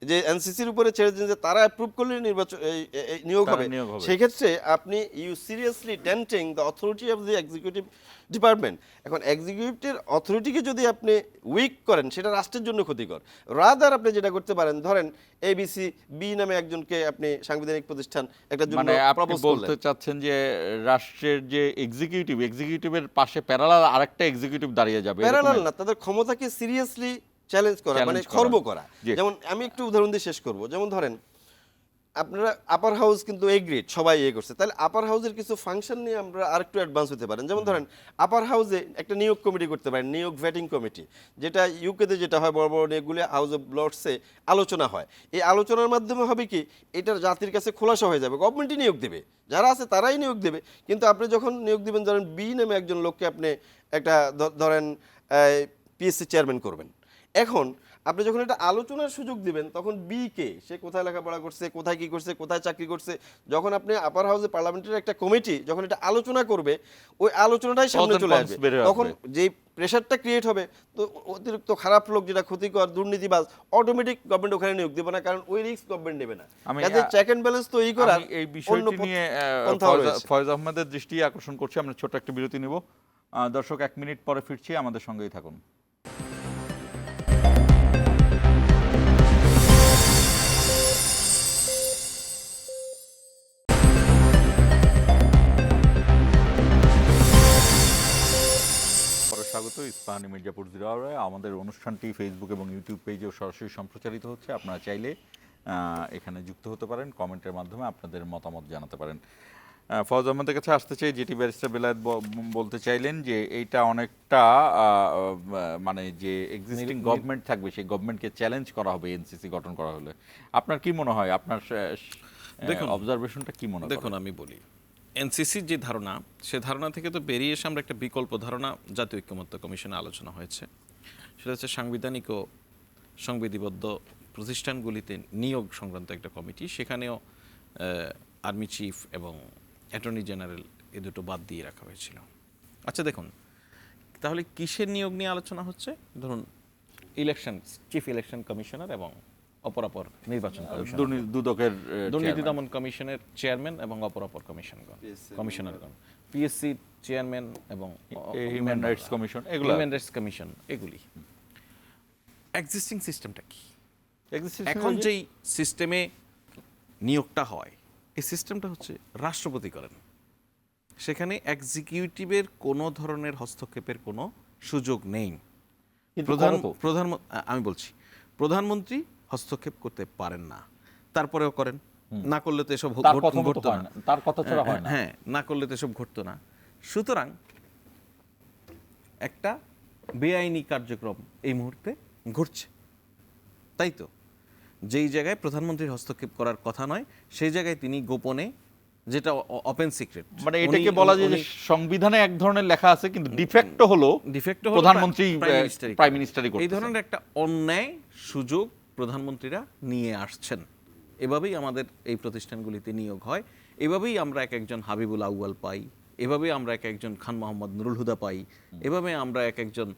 যে এনসিসির উপরে ছেড়ে দেন যে তারা অ্যাপ্রুভ করলে নির্বাচন নিয়োগ হবে, সেক্ষেত্রে আপনি you seriously tainting the authority of the executive department. এখন এক্সিকিউটিভ অথরিটিকে যদি আপনি উইক করেন, সেটা রাষ্ট্রের জন্য ক্ষতিকর। রাদার আপনি যেটা করতে পারেন, ধরেন এবিসি বি নামে একজনকে আপনি সাংবিধানিক প্রতিষ্ঠান একটা জন্য মানে আপনি বলতে চাচ্ছেন যে রাষ্ট্রের যে এক্সিকিউটিভের পাশে প্যারালাল আরেকটা এক্সিকিউটিভ দাঁড়িয়ে যাবে, প্যারালাল না, তাদের ক্ষমতাকে সিরিয়াসলি চ্যালেঞ্জ করা, মানে খর্ব করা। যেমন আমি একটু উদাহরণ দিয়ে শেষ করব। যেমন ধরেন আপনারা আপার হাউস কিন্তু এগ্রিড, সবাই করছে, তাহলে আপার হাউসের কিছু ফাংশন নিয়ে আমরা আরেকটু অ্যাডভান্স হতে পারেন। যেমন ধরেন আপার হাউসে একটা নিয়োগ কমিটি করতে পারেন, নিয়োগ ভেটিং কমিটি, যেটা ইউকেতে যেটা হয়, বড় বড় নিয়োগগুলি হাউস অফ লর্ডসে আলোচনা হয়। এই আলোচনার মাধ্যমে হবে কি, এটার জাতির কাছে খোলাসা হয়ে যাবে, গভর্নমেন্টই নিয়োগ দেবে, যারা আছে তারাই নিয়োগ দেবে। কিন্তু আপনি যখন নিয়োগ দেবেন, ধরেন বি নামে একজন লোককে আপনি একটা ধরেন পিএসসি চেয়ারম্যান করবেন, এখন আপনি যখন এটা আলোচনার সুযোগ দিবেন, তখন বি কে, সে কোথায় লেখাপড়া করছে, কোথায় কি করছে, কোথায় চাকরি করছে, যখন আপনি আপার হাউসে পার্লামেন্টের একটা কমিটি যখন এটা আলোচনা করবে, ওই আলোচনাটাই সামনে চলে আসবে, তখন যেই প্রেশারটা ক্রিয়েট হবে, তো অতিরিক্ত খারাপ লোক, যেটা ক্ষতিকর দুর্নীতিবাজ, অটোমেটিক গভর্নমেন্ট ওখানে নিয়োগ দেবে না, কারণ ওই রিস্ক গভর্নমেন্ট নেবে না। কাজে চেক অ্যান্ড ব্যালেন্স তৈরি করার এই বিষয়টি নিয়ে ফয়েজ আহমেদের দৃষ্টি আকর্ষণ করছি। আমরা ছোট একটা বিরতি নিব। দর্শক 1 মিনিট পরে ফিরছি, আমাদের সঙ্গেই থাকুন। স্বাগত ইস্পাহানি মির্জাপুর জিরাওয়ারে। আমাদের অনুষ্ঠানটি ফেসবুক এবং ইউটিউব পেজেও সরাসরি সম্প্রচারিত হচ্ছে। আপনারা চাইলে এখানে যুক্ত হতে পারেন, কমেন্টের মাধ্যমে আপনাদের মতামত জানাতে পারেন। ফয়েজ আহমেদের কাছে আসতে চাই, যেটি ব্যারিস্টার বেলায়েত বলতে চাইলেন যে এইটা অনেকটা মানে যে এক্সিস্টিং গভর্নমেন্ট থাকবে, সেই গভর্নমেন্টকে চ্যালেঞ্জ করা হবে এনসিসি গঠন করা হলে। আপনার কি মনে হয়, আপনার অবজারভেশনটা কি মনে হয়? দেখুন, আমি বলি, এনসিসির যে ধারণা, সে ধারণা থেকে তো বেরিয়ে এসে আমরা একটা বিকল্প ধারণা জাতীয় ঐক্যমত্য কমিশনে আলোচনা হয়েছে। সেটা হচ্ছে সাংবিধানিক ও সংবিধিবদ্ধ প্রতিষ্ঠানগুলিতে নিয়োগ সংক্রান্ত একটা কমিটি। সেখানেও আর্মি চিফ এবং অ্যাটর্নি জেনারেল এ দুটো বাদ দিয়ে রাখা হয়েছিল। আচ্ছা দেখুন, তাহলে কিসের নিয়োগ নিয়ে আলোচনা হচ্ছে? ধরুন ইলেকশন, চিফ ইলেকশন কমিশনার এবং অপরাপর নির্বাচন দুদকের দুর্নীতি দমন কমিশনের চেয়ারম্যান এবং অপরাপর কমিশনারগণ, পিএসসি চেয়ারম্যান এবং হিউম্যান রাইটস কমিশন, এগুলি এক্সিস্টিং সিস্টেমটা কি? এক্সিস্টিং এখন যেই সিস্টেমে নিয়োগটা হয়, এই সিস্টেমটা হচ্ছে রাষ্ট্রপতি করেন। সেখানে এক্সিকিউটিভের কোনো ধরনের হস্তক্ষেপের কোনো সুযোগ নেই। কিন্তু করে তো। আমি বলছি প্রধানমন্ত্রী হস্তক্ষেপ করতে পারেন না, তারপরেও করেন। না করলে তো এসব তার কথা মতো ঘটতো হয় না। না, তার কথা ছাড়া হয় না। হ্যাঁ, না করলে তো এসব ঘটতো না। সুতরাং একটা বেআইনি কার্যক্রম এই মুহূর্তে ঘটছে, তাই তো? যেই জায়গায় প্রধানমন্ত্রীর হস্তক্ষেপ করার কথা নয়, সেই জায়গায় তিনি গোপনে, যেটা ওপেন সিক্রেট, মানে এটাকে বলা যায় যে সংবিধানে এক ধরনের লেখা আছে, কিন্তু ডিফেক্ট হলো প্রধানমন্ত্রী প্রাইম মিনিস্টারই এই করতেছেন। ধরনের একটা অন্যায় সুযোগ প্রধানমন্ত্রীরা নিয়ে আসছেন। এভাবেই আমাদের এই প্রতিষ্ঠানগুলিতে নিয়োগ হয়, এভাবেই আমরা এক একজন হাবিবুল আউয়াল পাই, এভাবেই আমরা এক একজন খান মোহাম্মদ নুরুল হুদা পাই, এভাবে আমরা এক একজন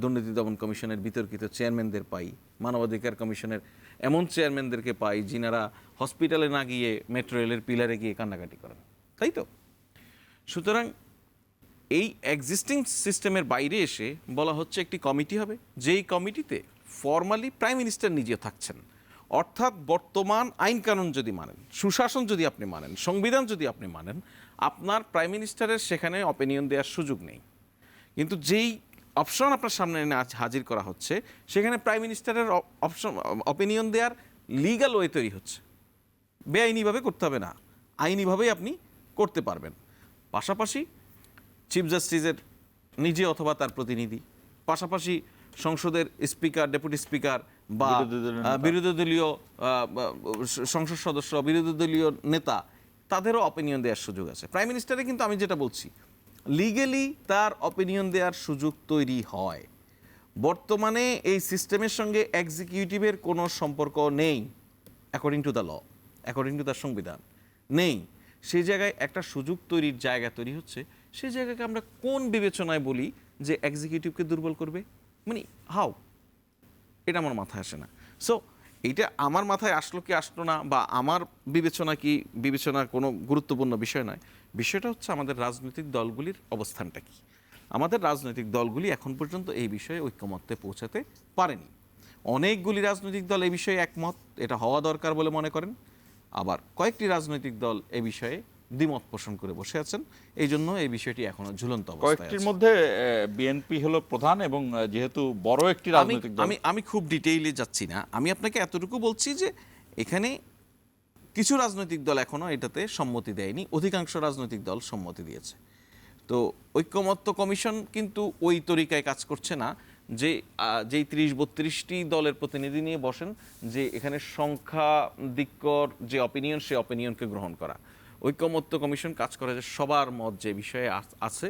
দুর্নীতি দমন কমিশনের বিতর্কিত চেয়ারম্যানদের পাই, মানবাধিকার কমিশনের এমন চেয়ারম্যানদেরকে পাই যিনারা হসপিটালে না গিয়ে মেট্রো রেলের পিলারে গিয়ে কান্নাকাটি করেন, তাই তো? সুতরাং এই এক্সিস্টিং সিস্টেমের বাইরে এসে বলা হচ্ছে একটি কমিটি হবে, যেই কমিটিতে ফর্মালি প্রাইম মিনিস্টার নিজে থাকছেন। অর্থাৎ বর্তমান আইন কানুন যদি মানেন, সুশাসন যদি আপনি মানেন, সংবিধান যদি আপনি মানেন, আপনার প্রাইম মিনিস্টারের সেখানে অপিনিয়ন দেওয়ার সুযোগ নেই। কিন্তু যেই অপশন আপনার সামনে এনে হাজির করা হচ্ছে, সেখানে প্রাইম মিনিস্টারের অপশন অপিনিয়ন দেওয়ার লিগ্যাল ওয়ে তৈরি হচ্ছে। বেআইনিভাবে করতে হবে না, আইনিভাবেই আপনি করতে পারবেন। পাশাপাশি চিফ জাস্টিসের নিজে অথবা তার প্রতিনিধি, পাশাপাশি সংসদের স্পিকার, ডেপুটি স্পিকার বা বিরোধী দলীয় সংসদ সদস্য, বিরোধী দলীয় নেতা, তাদেরও অপিনিয়ন দেওয়ার সুযোগ আছে। প্রাইম মিনিস্টারে কিন্তু আমি যেটা বলছি, লিগেলি তার অপিনিয়ন দেওয়ার সুযোগ তৈরি হয়। বর্তমানে এই সিস্টেমের সঙ্গে এক্সিকিউটিভের কোনো সম্পর্ক নেই, according to the law, according to the সংবিধান নেই। সেই জায়গায় একটা সুযোগ তৈরির জায়গা তৈরি হচ্ছে। সেই জায়গাকে আমরা কোন বিবেচনায় বলি যে এক্সিকিউটিভকে দুর্বল করবে? মানে হাউ? এটা আমার মাথায় আসে না। সো এইটা আমার মাথায় আসলো কি আসলো না, বা আমার বিবেচনা কি বিবেচনার কোনো গুরুত্বপূর্ণ বিষয় নয়। বিষয়টা হচ্ছে আমাদের রাজনৈতিক দলগুলির অবস্থানটা কি। আমাদের রাজনৈতিক দলগুলি এখন পর্যন্ত এই বিষয়ে ঐক্যমত্যে পৌঁছাতে পারেনি। অনেকগুলি রাজনৈতিক দল এই বিষয়ে একমত, এটা হওয়া দরকার বলে মনে করেন। আবার কয়েকটি রাজনৈতিক দল এই বিষয়ে দ্বিমত পোষণ করে বসে আছেন। এই জন্য এই বিষয়টি এখনো ঝুলন্ত অবস্থায় কয়েকটির আছে। মধ্যে বিএনপি হলো প্রধান, এবং যেহেতু বড় একটি রাজনৈতিক দল, আমি খুব ডিটেইলে যাচ্ছি না, আমি আপনাকে এতটুকু বলছি যে এখানে কিছু রাজনৈতিক দল এখনো এটাতে সম্মতি দেয়নি, অধিকাংশ রাজনৈতিক দল সম্মতি দিয়েছে। তো ঐক্যমত্য কমিশন কিন্তু ওই তরিকায় কাজ করছে না যে যেই 30-32টি দলের প্রতিনিধি নিয়ে বসেন, যে এখানে সংখ্যাধিক্যর যে অপিনিয়ন, সেই অপিনিয়নকে গ্রহণ করা। ঐক্যমত্য কমিশন কাজ করে যে সবার মত যে বিষয়ে আছে,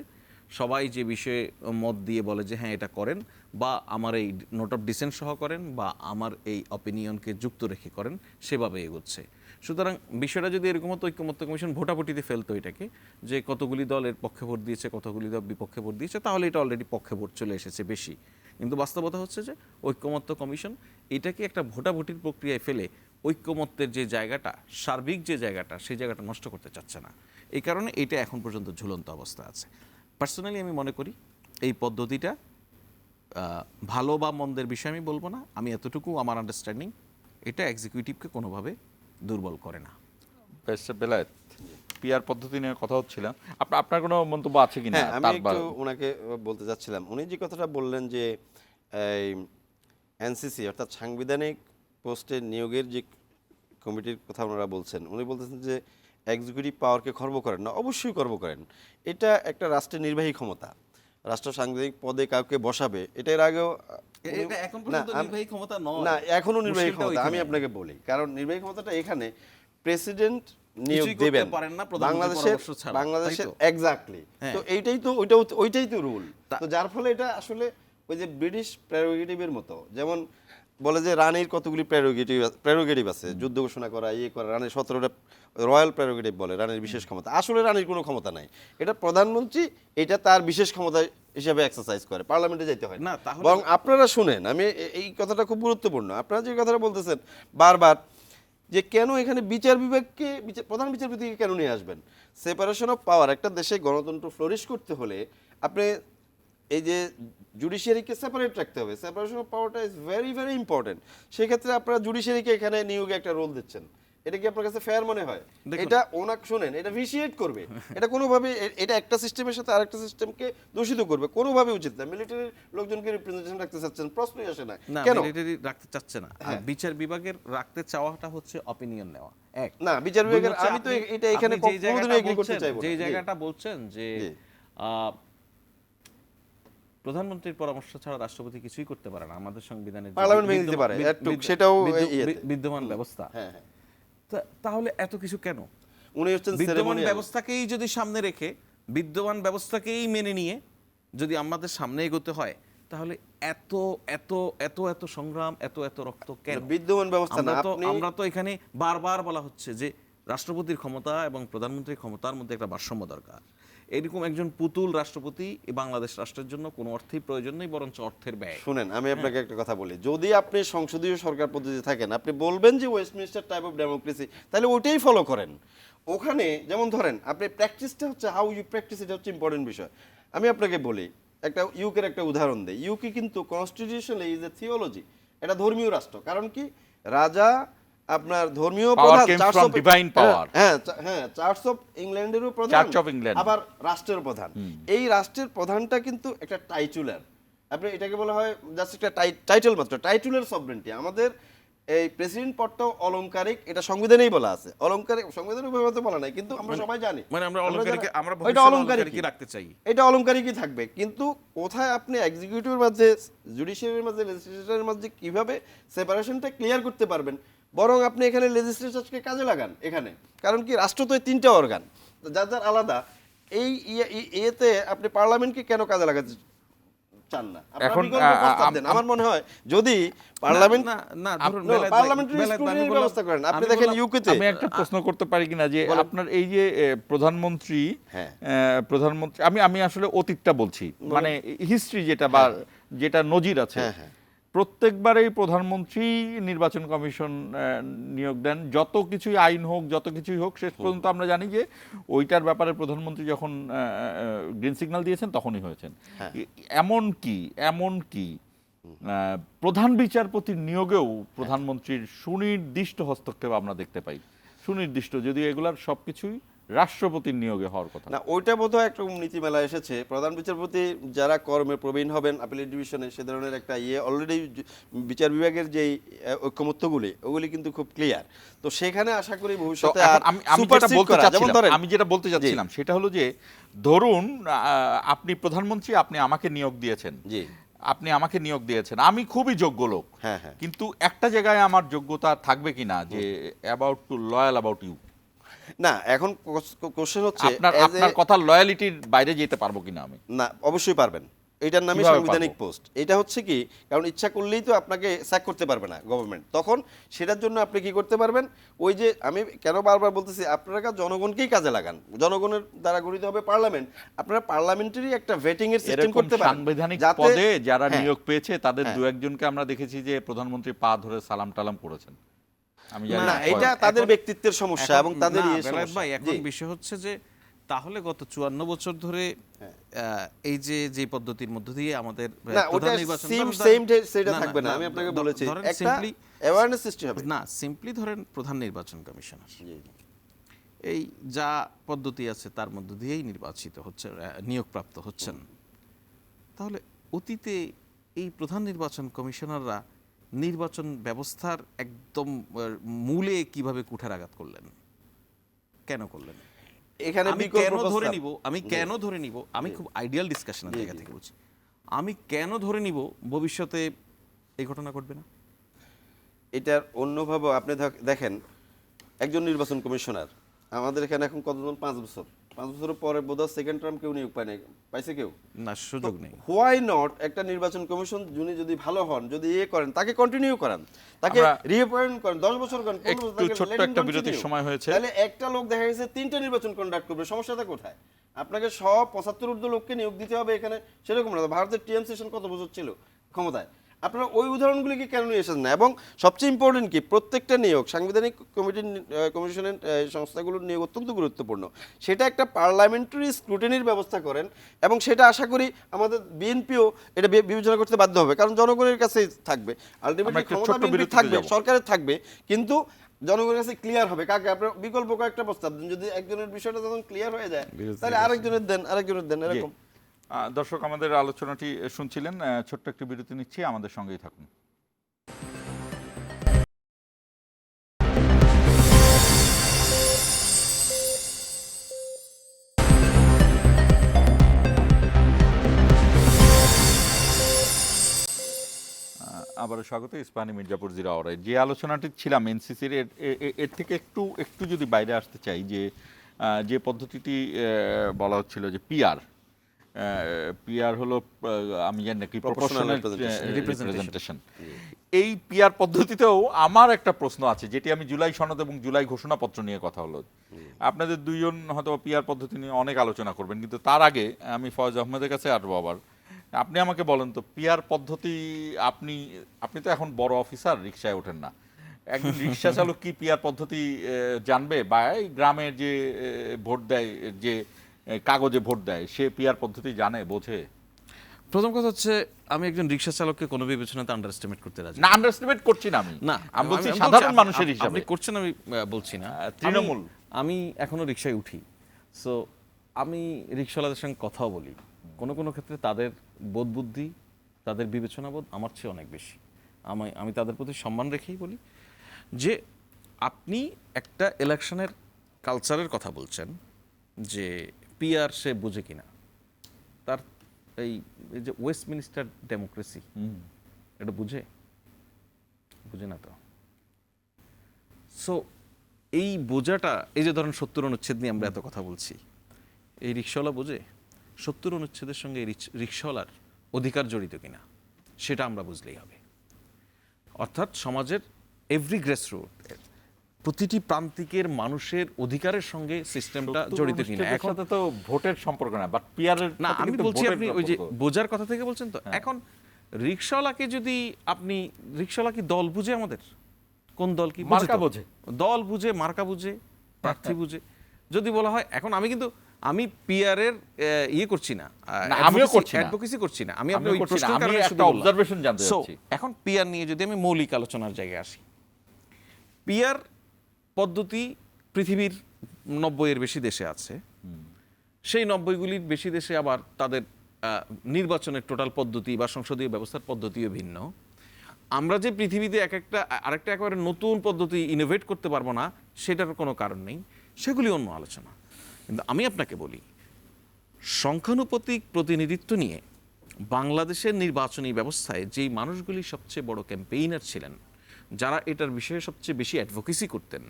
সবাই যে বিষয়ে মত দিয়ে বলে যে হ্যাঁ এটা করেন, বা আমার এই নোট অফ ডিসেন্ট সহ করেন, বা আমার এই অপিনিয়নকে যুক্ত রেখে করেন, সেভাবে এগোচ্ছে। সুতরাং বিষয়টা যদি এরকম হতো, ঐক্যমত্য কমিশন ভোটাভুটিতে ফেলতো এটাকে, যে কতগুলি দল এর পক্ষে ভোট দিয়েছে, কতগুলি দল বিপক্ষে ভোট দিয়েছে, তাহলে এটা অলরেডি পক্ষে ভোট চলে এসেছে বেশি। কিন্তু বাস্তবতা হচ্ছে যে ঐক্যমত্য কমিশন এটাকে একটা ভোটাভুটির প্রক্রিয়ায় ফেলে ঐক্যমত্যের যে জায়গাটা, সার্বিক যে জায়গাটা, সেই জায়গাটা নষ্ট করতে চাচ্ছে না। এই কারণে এটা এখন পর্যন্ত ঝুলন্ত অবস্থা আছে। পার্সোনালি আমি মনে করি এই পদ্ধতিটা ভালো বা মন্দের বিষয় আমি বলবো না, আমি এতটুকু আমার আন্ডারস্ট্যান্ডিং, এটা এক্সিকিউটিভকে কোনোভাবে দুর্বল করে না। বেলায়েত, পিআর পদ্ধতি নিয়ে কথা হচ্ছিল, আপনার কোনো মন্তব্য আছে কিনা? হ্যাঁ, আমি একটু ওনাকে বলতে চাচ্ছিলাম, উনি যে কথাটা বললেন যে এই এনসিসি অর্থাৎ সাংবিধানিক পোস্টে নিয়োগের যে কমিটির কথা ওনারা বলছেন, উনি বলতেছেন যে এক্সিকিউটিভ পাওয়ারকে খর্ব করেন না। অবশ্যই খর্ব করেন। এটা একটা রাষ্ট্রের নির্বাহী ক্ষমতা, রাষ্ট্র সাংবিধানিক পদে কাউকে বসাবে, এটা এর আগেও এটা এখন পর্যন্ত নির্বাহী ক্ষমতা নয়। না, এখনো নির্বাহী ক্ষমতা। আমি আপনাকে বলি, কারণ নির্বাহী ক্ষমতাটা এখানে প্রেসিডেন্ট নিয়োগ দেবেন বাংলাদেশের এক্স্যাক্টলি। তো এইটাই তো ওইটাই তো রুল। তো যার ফলে এটা আসলে ওই যে ব্রিটিশ প্রেরোগেটিভের মতো, যেমন বলে যে রানীর কতগুলি প্রেরোগেটিভ আছে, যুদ্ধ ঘোষণা করা, ইয়ে করা, রানীর 17টা রয়্যাল প্রেরোগেটিভ বলে, রানীর বিশেষ ক্ষমতা। আসলে রানীর কোনো ক্ষমতা নাই, এটা প্রধানমন্ত্রী এটা তার বিশেষ ক্ষমতা হিসাবে এক্সারসাইজ করে, পার্লামেন্টে যেতে হয় না। বরং আপনারা শুনেন, আমি এই কথাটা খুব গুরুত্বপূর্ণ, আপনারা যে কথাটা বলতেছেন বারবার, যে কেন এখানে বিচার বিভাগকে, প্রধান বিচারপতিকে কেন নিয়ে আসবেন? সেপারেশন অফ পাওয়ার, একটা দেশে গণতন্ত্র ফ্লোরিশ করতে হলে আপনি এই যে জুডিশিয়ারিকে সেপারেট রাখতে হবে। সেপারেশন অফ পাওয়ারটা ইজ ভেরি ভেরি ইম্পর্টেন্ট। সেক্ষেত্রে আপনারা জুডিশিয়ারিকে এখানে নিয়োগে একটা রোল দিচ্ছেন, এটা কি আপনার কাছে ফেয়ার মনে হয়? দেখুন। এটা ওনাকে শুনেন, এটা ভিসিয়েট করবে, এটা কোনোভাবে এটা একটা সিস্টেমের সাথে আরেকটা সিস্টেমকে দূষিত করবে, কোনোভাবে উচিত না। মিলিটারির লোকজনকে রিপ্রেজেন্টেশন রাখতে চাচ্ছেন, প্রশ্নই আসে না না, কেন? মিলিটারি রাখতে চাচ্ছে না, আর বিচার বিভাগের রাখতে চাওয়াটা হচ্ছে অপিনিয়ন নেওয়া। এক না, বিচার দুই বিভাগের হচ্ছে আমি তো আপনি- এটা এখানে আপনি যেই কোনোদিনই জায়গাটা এগ্রি করতে বলছেন- চাইবো না। যেই জি। জায়গাটা বলছেন যে জি। প্রধানমন্ত্রীর পরামর্শ ছাড়া রাষ্ট্রপতি কিছুই করতে পারে না আমাদের সংবিধানের যে পার্লামেন্ট ভেঙে দিতে পারে, সেটাও ইয়েতে। বিদ্যমান ব্যবস্থা। হ্যাঁ, হ্যাঁ। তাহলে এত কিছু কেন? উনি হচ্ছেন বিদ্যমান ceremonial। ব্যবস্থাকেই যদি সামনে রেখে, বিদ্যমান ব্যবস্থাকেই মেনে নিয়ে যদি আমাদের সামনে এগোতে হয়, তাহলে এত এত এত এত সংগ্রাম, এত এত রক্ত কেন? বিদ্যমান ব্যবস্থা না, আমরা তো এখানে বারবার বলা হচ্ছে যে রাষ্ট্রপতির ক্ষমতা এবং প্রধানমন্ত্রীর ক্ষমতার মধ্যে একটা ভারসাম্য দরকার। এরকম একজন পুতুল রাষ্ট্রপতি এই বাংলাদেশ রাষ্ট্রের জন্য কোনো অর্থেই প্রয়োজন নেই, বরঞ্চ অর্থের ব্যয়। শুনেন, আমি আপনাকে একটা কথা বলি, যদি আপনি সংসদীয় সরকার পদ্ধতি থাকেন, আপনি বলবেন যে ওয়েস্টমিনিস্টার টাইপ অফ ডেমোক্রেসি, তাহলে ওইটাই ফলো করেন। ওখানে যেমন ধরেন আপনি প্র্যাকটিসটা হচ্ছে হাউ ইউ প্র্যাকটিস, এটা হচ্ছে ইম্পর্টেন্ট বিষয়। আমি আপনাকে বলি, একটা ইউকের একটা উদাহরণ দেই। ইউকে কিন্তু কনস্টিটিউশনালি ইজ এ থিওলজি, এটা ধর্মীয় রাষ্ট্র। কারণ কি, রাজা আপনার ধর্মীয় Power প্রধান, came church from of divine power. হ্যাঁ, চার্চ অফ ইংল্যান্ডেরও প্রধান, Church of England। আবার রাষ্ট্রের প্রধান। এই রাষ্ট্রের প্রধানটা কিন্তু একটা টাইটুলার, আপনি এটাকে বলা হয় জাস্ট একটা টাইটেল মাত্র, টাইটুলার সভরেন্টি। আমাদের এই প্রেসিডেন্ট পদটাও অলংকারিক, এটা সংবিধানেই বলা আছে। অলংকারিক, সংবিধানের উপরে তো বলা নাই, কিন্তু আমরা সবাই জানি মানে আমরা অলংকারিক, আমরা এটা ভবিষ্যতে অলংকারিক অলংকারিকই রাখতে চাই। এটা অলংকারিকই থাকবে। কিন্তু কোথায় আপনি এক্সিকিউটিভের মাঝে, জুডিশিয়ারির মাঝে, লেজিসলেটরের মাঝে কিভাবে সেপারেশনটা ক্লিয়ার করতে পারবেন, বরং আপনি এখানে লেজিসলেচারকে কাজে লাগান এখানে। কারণ কি, রাষ্ট্র তো এই তিনটা অর্গান, যার যার আলাদা। এই ইয়েতে আপনি পার্লামেন্টকে কেন কাজে লাগাতে চান না? আপনারা এখন, বিকল্প প্রস্তাব দেন। আমার মনে হয় যদি পার্লামেন্ট না ধরুন পার্লামেন্টারি স্ক্রুটিনির ব্যবস্থা করেন, আপনি দেখেন ইউকেতে। আমি একটা প্রশ্ন করতে পারি কিনা যে আপনার এই যে প্রধানমন্ত্রী, হ্যাঁ। প্রধানমন্ত্রী, আমি আসলে অতীতটা বলছি, মানে হিস্ট্রি যেটা বা যেটা নজির আছে, হ্যাঁ, হ্যাঁ। প্রত্যেকবারেই প্রধানমন্ত্রী নির্বাচন কমিশন নিয়োগ দেন। যত কিছুই আইন হোক, যত কিছুই হোক, শেষ পর্যন্ত আমরা জানি যে ওইটার ব্যাপারে প্রধানমন্ত্রী যখন গ্রিন সিগন্যাল দিয়েছেন তখনই হয়েছেন। এমন কি প্রধান বিচারপতির নিয়োগেও প্রধানমন্ত্রীর সুনির্দিষ্ট হস্তক্ষেপ আমরা দেখতে পাই। সুনির্দিষ্ট, যদিও এগুলার সবকিছুই রাষ্ট্রপতির নিয়োগে হওয়ার কথা। না, ওইটা বোধহয় একটা নীতিমেলা এসেছে। প্রধান বিচারপতি যারা কর্মে প্রবীণ হবেন আপিলেট ডিভিশনে, সে ধরনের একটা অলরেডি বিচার বিভাগের যে ঐকমত্যগুলি, ওগুলি কিন্তু খুব ক্লিয়ার। তো সেখানে আশা করি ভবিষ্যতে তো আর এখন আমি যেটা বলতে চাচ্ছিলাম সেটা হলো যে, ধরুন আপনি প্রধানমন্ত্রী, আপনি আমাকে নিয়োগ দিয়েছেন, জি, আপনি আমাকে নিয়োগ দিয়েছেন, আমি খুবই যোগ্য লোক, হ্যাঁ, হ্যাঁ। কিন্তু একটা জায়গায় আমার যোগ্যতা থাকবে কিনা যে about to loyal about you, না, এখন কোশ্চেন হচ্ছে আপনার কথা লয়ালিটির বাইরে যেতে পারবো কিনা আমি। না, অবশ্যই পারবেন। এটার নামে কিভাবে সাংবিধানিক পারবো? পোস্ট। এটা হচ্ছে কি, কারণ ইচ্ছা করলেই তো আপনাকে স্যাক করতে পারবে না গভর্নমেন্ট। তখন সেটার জন্য আপনি কি করতে পারবেন, ওই যে আমি কেন বারবার বলতেছি, আপনারা জনগণকেই কাজে লাগান। জনগণের দ্বারা গঠিত হবে পার্লামেন্ট, আপনারা পার্লামেন্টারি একটা ভেটিং এর সিস্টেম এরকম করতে পারেন সাংবিধানিক যাতে পদে যারা হ্যাঁ, নিয়োগ পেয়েছে তাদের হ্যাঁ। দু একজনকে আমরা দেখেছি যে প্রধানমন্ত্রী পা ধরে সালাম টালাম করেছেন। আমি জানি না, না, এটা তাদের ব্যক্তিত্বের সমস্যা এবং তাদের বেলায়েত ভাই, এখন জি। বিষয় হচ্ছে যে তাহলে গত 54 বছর ধরে এই যে পদ্ধতির মধ্য দিয়ে আমাদের না, ওটা প্রধান নির্বাচন, সেম সেটা থাকবে না। আমি আপনাকে বলেছি একটা অ্যাওয়ারনেস সৃষ্টি হবে। না, সিম্পলি ধরেন প্রধান নির্বাচন কমিশনার জি। এই যা পদ্ধতি আছে তার মধ্য দিয়েই নির্বাচিত হচ্ছে, নিয়োগপ্রাপ্ত হচ্ছেন। তাহলে অতীতে এই প্রধান নির্বাচন কমিশনাররা নির্বাচন ব্যবস্থার একদম মূলে কিভাবে কুঠারাঘাত করলেন, কেন করলেন? এখানে আমি বিকল্প কেন ধরে প্রস্তাব। নিব, আমি খুব আইডিয়াল ডিসকাশনের জায়গা থেকে বলছি, আমি কেন ধরে নিব ভবিষ্যতে এই ঘটনা ঘটবে না? এটার অন্যভাবে আপনি দেখেন, একজন নির্বাচন কমিশনার আমাদের এখানে এখন কতজন, 5 বছর, 5 বছরের পরে বোধহয় সেকেন্ড টার্ম কেউ নিয়োগ পায় না, পাইছে কেউ? না, সুযোগ নেই। হোয়াই নট একটা নির্বাচন কমিশন যিনি যদি ভালো হন, যদি করেন, তাকে কন্টিনিউ করান, তাকে রিঅ্যাপয়েন্ট করেন, 10 বছর করেন, 15 বছর, একটু ছোট্ট একটা বিরতির সময় হয়েছে। তাহলে একটা লোক দেখা গেছে 3টা নির্বাচন কন্ডাক্ট করবে, সমস্যাটা কোথায়? আপনাকে সব 75 ঊর্ধ্ব লোককে নিয়োগ দিতে হবে এখানে, সেরকম না। ভারতের টিএম সেশন কত বছর ছিল ক্ষমতায়? আপনারা ওই উদাহরণগুলিকে কেন নিয়ে এসেছেন না? এবং সবচেয়ে ইম্পর্টেন্ট কি, প্রত্যেকটা নিয়োগ সাংবিধানিক কমিশনের সংস্থাগুলোর নিয়োগ অত্যন্ত গুরুত্বপূর্ণ। সেটা একটা পার্লামেন্টারি স্ক্রুটিনির ব্যবস্থা করেন, এবং সেটা আশা করি আমাদের বিএনপিও এটা বিবেচনা করতে বাধ্য হবে, কারণ জনগণের কাছেই থাকবে আলটিমেটলি, ক্ষমতা বিএনপির থাকবে, সরকারের থাকবে, কিন্তু জনগণের কাছে ক্লিয়ার হবে কাকে আপনার বিকল্প কয়েকটা প্রস্তাব দেন। যদি একজনের বিষয়টা যখন ক্লিয়ার হয়ে যায় তাহলে আরেকজনের দেন এরকম। দর্শক, আমাদের আলোচনাটি শুনছিলেন, ছোট্ট একটি বিরতি নিচ্ছি, আমাদের সঙ্গেই থাকুন। আবারও স্বাগত ইস্পাহানী মির্জাপুর জিরা আওয়ারায়। যে আলোচনাটি ছিলাম এনসিসির, এর থেকে একটু যদি বাইরে আসতে চাই, যে পদ্ধতিটি বলা হচ্ছিল যে পিআর হলো, আমি জানি না কি, প্রপোর্শনাল রিপ্রেজেন্টেশন। এই পিআর পদ্ধতিতেও আমার একটা প্রশ্ন আছে, যেটি আমি জুলাই সনদ এবং জুলাই ঘোষণাপত্র নিয়ে কথা হলো। আপনাদের দুইজন হয়তো পিআর পদ্ধতি নিয়ে অনেক আলোচনা করবেন, কিন্তু তার আগে আমি ফয়েজ আহমেদের কাছে আসবো। আবার আপনি আমাকে বলেন তো, পিআর পদ্ধতি, আপনি তো এখন বড় অফিসার, রিক্সায় ওঠেন না, একজন রিক্সা চালক কি পিআর পদ্ধতি জানবে? বা এই গ্রামের যে ভোট দেয়, যে কাগজে ভোট দেয়, সে পিআর পদ্ধতি জানে, বোঝে? প্রথম কথা হচ্ছে, আমি একজন রিক্সা চালককে কোনো বিবেচনাতে আন্ডারএস্টিমেট করতে রাজি না। আন্ডারএস্টিমেট করছি না আমি, না, আমি বলছি সাধারণ মানুষের আপনি হিসাবে। করছেন, আমি বলছি না। তৃণমূল, আমি এখনো রিক্সায় উঠি, সো আমি রিক্সাওয়ালাদের সঙ্গে কথাও বলি। কোনো ক্ষেত্রে তাদের বোধ বুদ্ধি, তাদের বিবেচনাবোধ আমার চেয়ে অনেক বেশি। আমি তাদের প্রতি সম্মান রেখেই বলি যে, আপনি একটা ইলেকশনের কালচারের কথা বলছেন, যে পিআর সে বুঝে কিনা। তার এই যে ওয়েস্টমিনিস্টার ডেমোক্রেসি, এটা বুঝে না তো। সো এই বোঝাটা, এই যে ধরেন ৭০ অনুচ্ছেদ নিয়ে আমরা এত কথা বলছি, এই রিক্সাওয়ালা বোঝে ৭০ অনুচ্ছেদের সঙ্গে রিক্সাওয়ালার অধিকার জড়িত কিনা, সেটা আমরা বুঝলেই হবে। অর্থাৎ সমাজের এভরি গ্রেসরুট, প্রতিটি প্রান্তিকের মানুষের অধিকারের সঙ্গে সিস্টেমটা জড়িত কিনা। এখন তো ভোটের সম্পর্ক না, বাট পিআরের না, আমি বলছি আপনি ওই যে বোঝার কথা থেকে বলছেন তো। এখন রিক্সাওয়ালাকে যদি আপনি, রিক্সাওয়ালা কি দল বুঝে? আমাদের কোন দল কি মার্কা বোঝে? দল বুঝে, মার্কা বুঝে, প্রার্থী বুঝে। যদি বলা হয়, এখন আমি পিআরের ইয়ে করছি না, আমিও করছি না, অ্যাডভোকেসি করছি না, আমি ওই প্রশ্নের কারণে একটা অবজারভেশন জানতে চাচ্ছি। এখন পিআর নিয়ে যদি আমি মৌলিক আলোচনার জায়গায় আসি, পিআর পদ্ধতি পৃথিবীর ৯০-এর বেশি দেশে আছে। সেই ৯০-গুলির বেশি দেশে আবার তাদের নির্বাচনের টোটাল পদ্ধতি বা সংসদীয় ব্যবস্থার পদ্ধতিও ভিন্ন। আমরা যে পৃথিবীতে আরেকটা একেবারে নতুন পদ্ধতি ইনোভেট করতে পারবো না, সেটার কোনো কারণ নেই, সেগুলি অন্য আলোচনা। কিন্তু আমি আপনাকে বলি, সংখ্যানুপাতিক প্রতিনিধিত্ব নিয়ে বাংলাদেশের নির্বাচনী ব্যবস্থায় যেই মানুষগুলি সবচেয়ে বড় ক্যাম্পেইনার ছিলেন, যারা এটার বিষয়ে সবচেয়ে বেশি অ্যাডভোকেসি করতেন,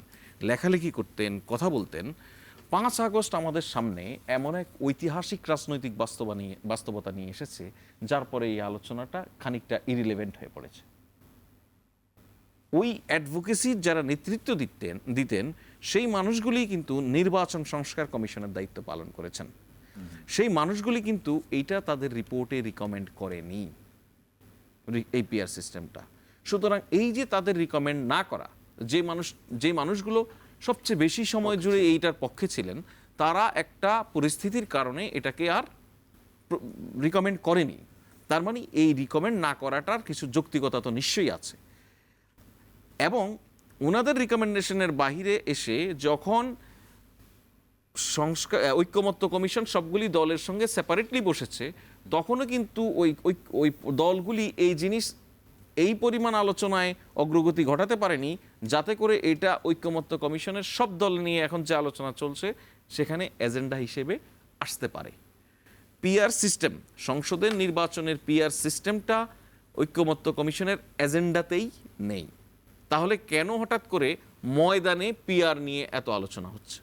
লেখালেখি করতেন, কথা বলতেন, ৫ আগস্ট আমাদের সামনে এমন এক ঐতিহাসিক রাজনৈতিক বাস্তবতা নিয়ে এসেছে, যার পরে এই আলোচনাটা খানিকটা ইরিলেভেন্ট হয়ে পড়েছে। ওই অ্যাডভোকেসির যারা নেতৃত্ব দিতেন সেই মানুষগুলি কিন্তু নির্বাচন সংস্কার কমিশনের দায়িত্ব পালন করেছেন। সেই মানুষগুলি কিন্তু এইটা তাদের রিপোর্টে রিকমেন্ড করেনি, এই পিআর সিস্টেমটা। সুতরাং এই যে তাদের রিকমেন্ড না করা, যে মানুষগুলো সবচেয়ে বেশি সময় জুড়ে এইটার পক্ষে ছিলেন, তারা একটা পরিস্থিতির কারণে এটাকে আর রিকমেন্ড করেনি। তার মানে এই রিকমেন্ড না করাটার কিছু যৌক্তিকতা তো নিশ্চয়ই আছে। এবং ওনাদের রিকমেন্ডেশনের বাহিরে এসে যখন ঐক্যমত্য কমিশন সবগুলি দলের সঙ্গে সেপারেটলি বসেছে, তখনও কিন্তু ওই দলগুলি এই পরিমাণ আলোচনায় অগ্রগতি ঘটাতে পারেনি, যাতে করে এটা ঐক্যমত্য কমিশনের সব দল নিয়ে এখন যে আলোচনা চলছে সেখানে এজেন্ডা হিসেবে আসতে পারে। পিআর সিস্টেম, সংসদের নির্বাচনের পিআর সিস্টেমটা ঐক্যমত্য কমিশনের এজেন্ডাতেই নেই। তাহলে কেন হঠাৎ করে ময়দানে পিআর নিয়ে এত আলোচনা হচ্ছে?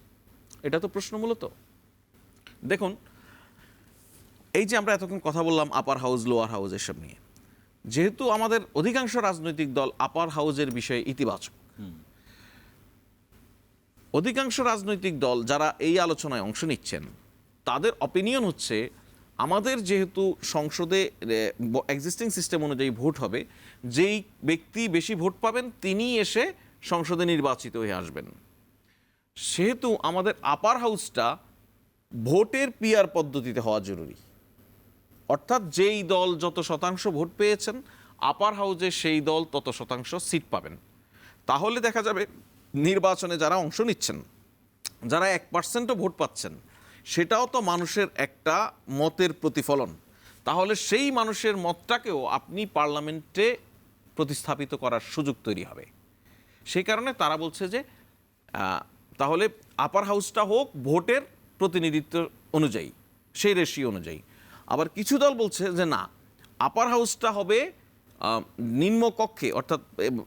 এটা তো প্রশ্ন মূলত। দেখুন, এই যে আমরা এতক্ষণ কথা বললাম আপার হাউস, লোয়ার হাউস এসব নিয়ে, যেহেতু আমাদের অধিকাংশ রাজনৈতিক দল আপার হাউসের বিষয়ে ইতিবাচক, অধিকাংশ রাজনৈতিক দল যারা এই আলোচনায় অংশ নিচ্ছেন, তাদের অপিনিয়ন হচ্ছে আমাদের যেহেতু সংসদে এক্সিস্টিং সিস্টেম অনুযায়ী ভোট হবে, যেই ব্যক্তি বেশি ভোট পাবেন তিনিই এসে সংসদে নির্বাচিত হয়ে আসবেন। সেহেতু আমাদের আপার হাউসটা ভোটের পিআর পদ্ধতিতে হওয়া জরুরি। অর্থাৎ যেই দল যত শতাংশ ভোট পেয়েছেন, আপার হাউসে সেই দল তত শতাংশ সিট পাবেন। তাহলে দেখা যাবে নির্বাচনে যারা অংশ নিচ্ছেন, যারা 1%ও ভোট পাচ্ছেন, সেটাও তো মানুষের একটা মতের প্রতিফলন। তাহলে সেই মানুষের মতটাকেও আপনি পার্লামেন্টে প্রতিস্থাপিত করার সুযোগ তৈরি হবে। সেই কারণে তারা বলছে যে তাহলে আপার হাউসটা হোক ভোটের প্রতিনিধিত্ব অনুযায়ী, সেই রেশিও অনুযায়ী। আবার কিছু দল বলছে যে না, আপার হাউসটা হবে নিম্নকক্ষে, অর্থাৎ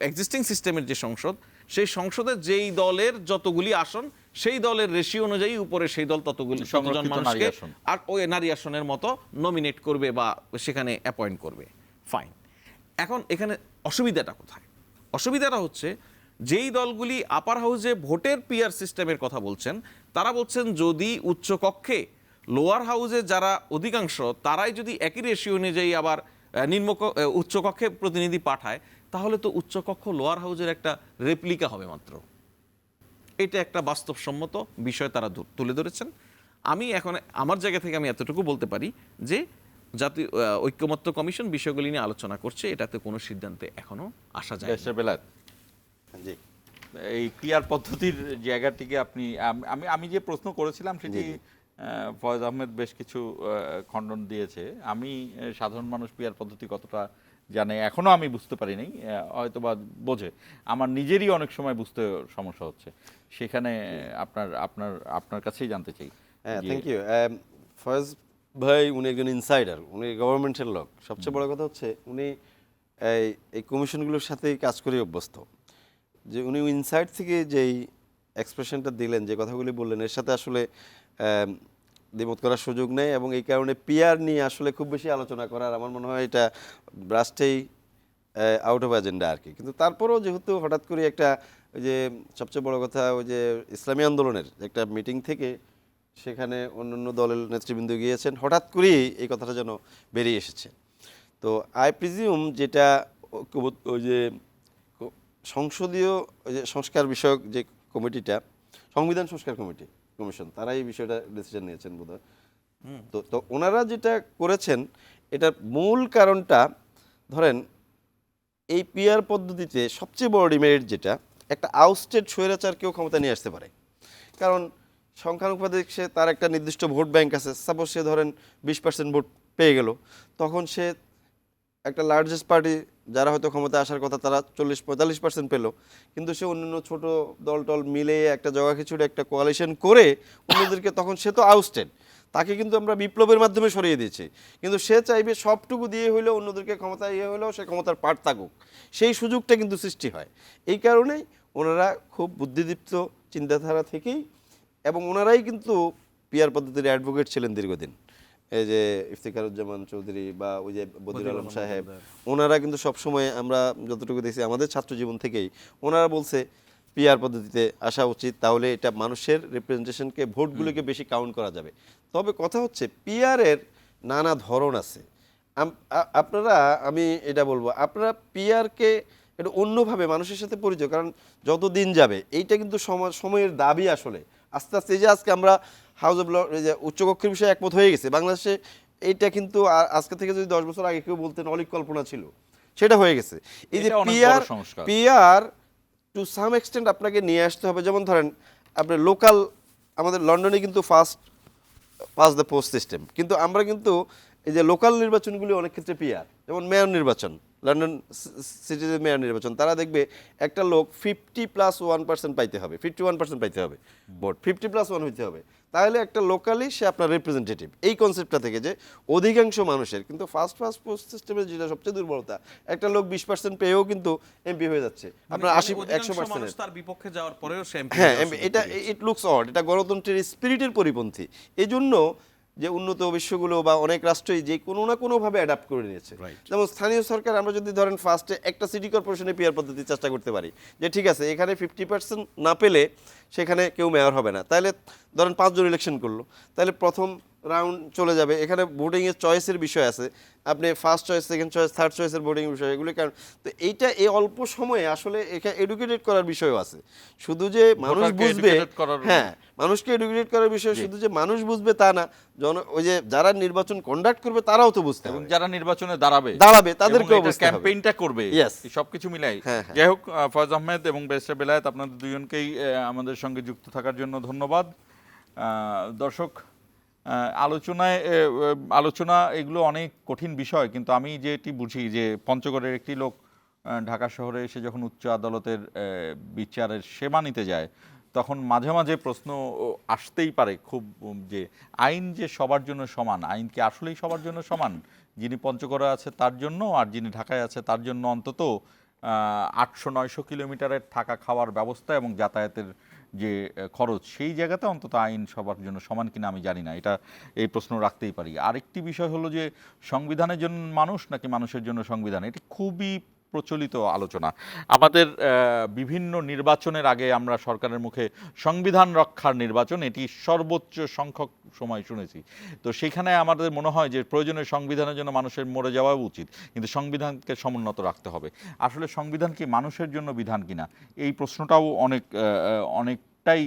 এক্সিস্টিং সিস্টেমের যে সংসদ, সেই সংসদে যেই দলের যতগুলি আসন, সেই দলের রেশিও অনুযায়ী উপরে সেই দল ততজন মানুষকে আর ওই নারী আসনের মতো নমিনেট করবে বা সেখানে অ্যাপয়েন্ট করবে। ফাইন। এখন এখানে অসুবিধাটা কোথায়? অসুবিধাটা হচ্ছে যেই দলগুলি আপার হাউসে ভোটের পিআর সিস্টেমের কথা বলছেন, তারা বলছেন যদি উচ্চকক্ষে লোয়ার হাউসে যারা অধিকাংশ তারাই যদি একই রেশিও অনুযায়ী আবার উচ্চকক্ষে প্রতিনিধি পাঠায়, তাহলে তো উচ্চকক্ষ লোয়ার হাউসের একটা রেপ্লিকা হবে মাত্র। এটা একটা বাস্তবসম্মত বিষয় তারা তুলে ধরেছেন। আমি এখন আমার জায়গা থেকে আমি এতটুকু বলতে পারি যে জাতীয় ঐক্যমত্য কমিশন বিষয়গুলি নিয়ে আলোচনা করছে, এটাতে কোনো সিদ্ধান্তে এখনো আসা যায় না। জি, এই পিআর পদ্ধতির জায়গাটিকে আপনি আমি যে প্রশ্ন করেছিলাম সেটি ফয়েজ আহমেদ বেশ কিছু খণ্ডন দিয়েছে। আমি সাধারণ মানুষ পিআর পদ্ধতি কতটা জানে এখনো আমি বুঝতে পারি নাই, হয়তো বা বোঝে। আমার নিজেরই অনেক সময় বুঝতে সমস্যা হচ্ছে। সেখানে আপনার কাছেই জানতে চাই। হ্যাঁ, থ্যাংক ইউ। ফয়েজ ভাই উনি একজন ইনসাইডার, উনি গভর্নমেন্টের লোক। সবচেয়ে বড় কথা হচ্ছে উনি এই কমিশনগুলোর সাথেই কাজ করে অভ্যস্ত। যে উনি ইনসাইড থেকে যেই এক্সপ্রেশনটা দিলেন, যে কথাগুলি বললেন, এর সাথে আসলে দ্বিমত করার সুযোগ নেই। এবং এই কারণে পিআর নিয়ে আসলে খুব বেশি আলোচনা করার আমার মনে হয় এটা ব্রাস্টেই আউট অফ এজেন্ডা আর কি। কিন্তু তারপরেও যেহেতু হঠাৎ করে একটা ওই যে সবচেয়ে বড় কথা ওই যে ইসলামী আন্দোলনের একটা মিটিং থেকে সেখানে অন্যান্য দলের নেতৃবৃন্দ গিয়েছেন, হঠাৎ করেই এই কথাটা যেন বেরিয়ে এসেছে। তো আই প্রিজিউম যেটা ওই যে সংসদীয় ওই যে সংস্কার বিষয়ক যে কমিটিটা, সংবিধান সংস্কার কমিশন, তারা এই বিষয়টা ডিসিশন নিয়েছেন বোধহয়। তো ওনারা যেটা করেছেন এটার মূল কারণটা, ধরেন এই পিআর পদ্ধতিতে সবচেয়ে বড় ডিমেরিট যেটা, একটা আউটস্টেড স্বৈরাচারকেও ক্ষমতা নিয়ে আসতে পারে। কারণ সংখ্যানুপাতিক তার একটা নির্দিষ্ট ভোট ব্যাংক আছে। সাপোজ সে ধরেন 20% ভোট পেয়ে গেল, তখন সে একটা লার্জেস্ট পার্টি যারা হয়তো ক্ষমতা আসার কথা তারা 40-45% পেল, কিন্তু সে অন্যান্য ছোট দল মিলে একটা জগা খিচুড়ি একটা কোয়ালিশন করে অন্যদেরকে, তখন সে তো আউটস্টেড, তাকে কিন্তু আমরা বিপ্লবের মাধ্যমে সরিয়ে দিয়েছি। কিন্তু সে চাইবে সবটুকু দিয়ে হইলেও অন্যদেরকে ক্ষমতা হইলেও সে ক্ষমতার পার থাকুক, সেই সুযোগটা কিন্তু সৃষ্টি হয়। এই কারণেই ওনারা খুব বুদ্ধিদীপ্ত চিন্তাধারা থেকেই, এবং ওনারাই কিন্তু পিআর পদ্ধতির অ্যাডভোকেট ছিলেন দীর্ঘদিন। এই যে ইফতিখারুজ্জামান চৌধুরী বা ওই যে বদির আলম সাহেব, ওনারা কিন্তু সবসময় আমরা যতটুকু দেখছি আমাদের ছাত্র জীবন থেকেই ওনারা বলছে পিআর পদ্ধতিতে আসা উচিত, তাহলে এটা মানুষের রিপ্রেজেন্টেশনকে, ভোটগুলোকে বেশি কাউন্ট করা যাবে। তবে কথা হচ্ছে পিআরের নানা ধরন আছে। আপনারা, আমি এটা বলবো, আপনারা পিআরকে এটা অন্যভাবে মানুষের সাথে পরিচয়, কারণ যত দিন যাবে এইটা কিন্তু সময়ের দাবি। আসলে আস্তে আস্তে এই যে আজকে আমরা হাউস অব ল যে উচ্চকক্ষের বিষয়ে একমত হয়ে গেছে বাংলাদেশে, এইটা কিন্তু আজকে থেকে যদি 10 বছর আগে কেউ বলতেন অলিক কল্পনা ছিল, সেটা হয়ে গেছে। এই যে পিআর টু সাম এক্সটেন্ট আপনাকে নিয়ে আসতে হবে। যেমন ধরেন আপনি লোকাল, আমাদের লন্ডনে কিন্তু পাস দ্য পোস্ট সিস্টেম, কিন্তু আমরা কিন্তু এই যে লোকাল নির্বাচনগুলি অনেক ক্ষেত্রে পিআর, যেমন মেয়র নির্বাচন, লন্ডন সিটিজের মেয়র নির্বাচন, তারা দেখবে একটা লোক 50+1% পাইতে হবে, 51% পাইতে হবে ভোট, 50+1 হইতে হবে, তাহলে একটা লোকালি সে আপনার রিপ্রেজেন্টেটিভ। এই কনসেপ্টটা থেকে যে অধিকাংশ মানুষের কিন্তু ফার্স্ট পোস্ট সিস্টেমের যেটা সবচেয়ে দুর্বলতা, একটা লোক 20% পেয়েও কিন্তু এমপি হয়ে যাচ্ছে আপনার 80-100%। তার বিপক্ষে যাওয়ার পরেও সে এমপি। হ্যাঁ, এটা ইট লুকস অড, এটা গণতন্ত্রের স্পিরিটের পরিপন্থী। এজন্য যে উন্নত বিশ্বগুলো বা অনেক রাষ্ট্রই যে কোনো না কোনোভাবে অ্যাডাপ্ট করে নিয়েছে। যেমন স্থানীয় সরকার, আমরা যদি ধরেন ফার্স্টে একটা সিটি কর্পোরেশনে পিআর পদ্ধতি চেষ্টা করতে পারি, যে ঠিক আছে এখানে 50% না পেলে সেখানে কেউ মেয়র হবে না, তাহলে ধরেন 5 জন ইলেকশন করলো, তাহলে প্রথম রাউন্ড চলে যাবে। এখানে বোর্ডিংয়ের চয়েসের বিষয় আছে, আপনি first choice, second choice, third চয়েসের বোর্ডিং বিষয়, এগুলো কারণ তো এইটা এই অল্প সময়ে আসলে এখানে এডুকেটেড করার বিষয়ও আছে। শুধু যে মানুষ ভোটারকে বুঝবে, educated করার- হ্যাঁ মানুষকে এডুকেটেড করার বিষয়, শুধু যে মানুষ বুঝবে তা না, ওই যে যারা নির্বাচন কন্ডাক্ট করবে তারাও তো বুঝতে এবং হবে, যারা নির্বাচনে দাঁড়াবে তাদেরকেও বুঝতে হবে। ক্যাম্পেইনটা করবে, Yes. এই সবকিছু মিলাই। হ্যাঁ, হ্যাঁ। যাই হোক, ফয়জ আহমেদ এবং ব্যারিস্টার বেলায়েত, আপনাদের দুজনকেই আমাদের সঙ্গে যুক্ত থাকার জন্য ধন্যবাদ। দর্শক, আলোচনা এগুলো অনেক কঠিন বিষয়, কিন্তু আমি যেটি বুঝি যে পঞ্চগড়ের একটি লোক ঢাকা শহরে এসে যখন উচ্চ আদালতের বিচারের সেবা নিতে যায়, তখন মাঝে মাঝে প্রশ্ন আসতেই পারে খুব, যে আইন যে সবার জন্য সমান, আইন কি আসলেই সবার জন্য সমান? যিনি পঞ্চগড়ে আছে তার জন্য, আর যিনি ঢাকায় আছে তার জন্য অন্তত 800-900 কিলোমিটারের থাকা খাওয়ার ব্যবস্থা এবং যাতায়াতের যে খরচ, সেই জায়গাতে অন্তত আইন সবার জন্য সমান কিনা আমি জানি না। এই প্রশ্ন রাখতেই পারি। আরেকটি বিষয় হলো যে সংবিধানের জন্য মানুষ নাকি মানুষের জন্য সংবিধান, এটি খুবই প্রচলিত আলোচনা। আমাদের বিভিন্ন নির্বাচনের আগে আমরা সরকারের মুখে সংবিধান রক্ষার নির্বাচন, এটি সর্বোচ্চ সংখ্যক সময় শুনেছি। তো সেখানে আমাদের মনে হয় যে প্রয়োজনীয় সংবিধানের জন্য মানুষের মরে যাওয়া উচিত, কিন্তু সংবিধানকে সমুন্নত রাখতে হবে। আসলে সংবিধান কি মানুষের জন্য বিধান কিনা, এই প্রশ্নটাও অনেকটাই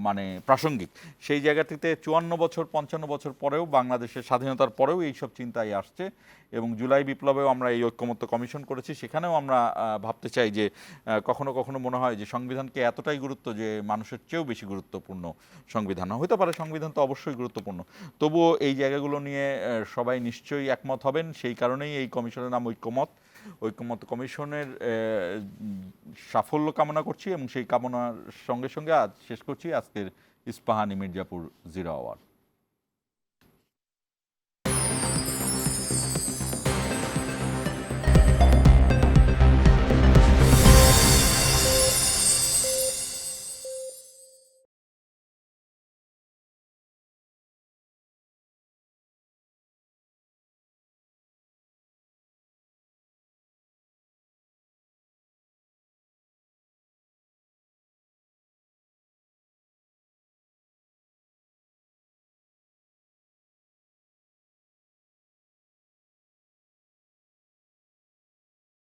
মানে প্রাসঙ্গিক। সেই জায়গাটিতে 54 বছর 55 বছর পরেও, বাংলাদেশের স্বাধীনতার পরেও এইসব চিন্তাই আসছে। এবং জুলাই বিপ্লবেও আমরা এই ঐক্যমত্য কমিশন করেছি, সেখানেও আমরা ভাবতে চাই যে কখনো কখনো মনে হয় যে সংবিধানকে এতটাই গুরুত্ব যে মানুষের চেয়েও বেশি গুরুত্বপূর্ণ সংবিধান হতে পারে। সংবিধান তো অবশ্যই গুরুত্বপূর্ণ, তবুও এই জায়গাগুলো নিয়ে সবাই নিশ্চয়ই একমত হবেন। সেই কারণেই এই কমিশনের নাম ঐক্যমত্য কমিশনের সাফল্য কামনা করছি, এবং সেই কামনার সঙ্গে সঙ্গে আজ শেষ করছি আজকের ইস্পাহানি মির্জাপুর 0 আওয়ার।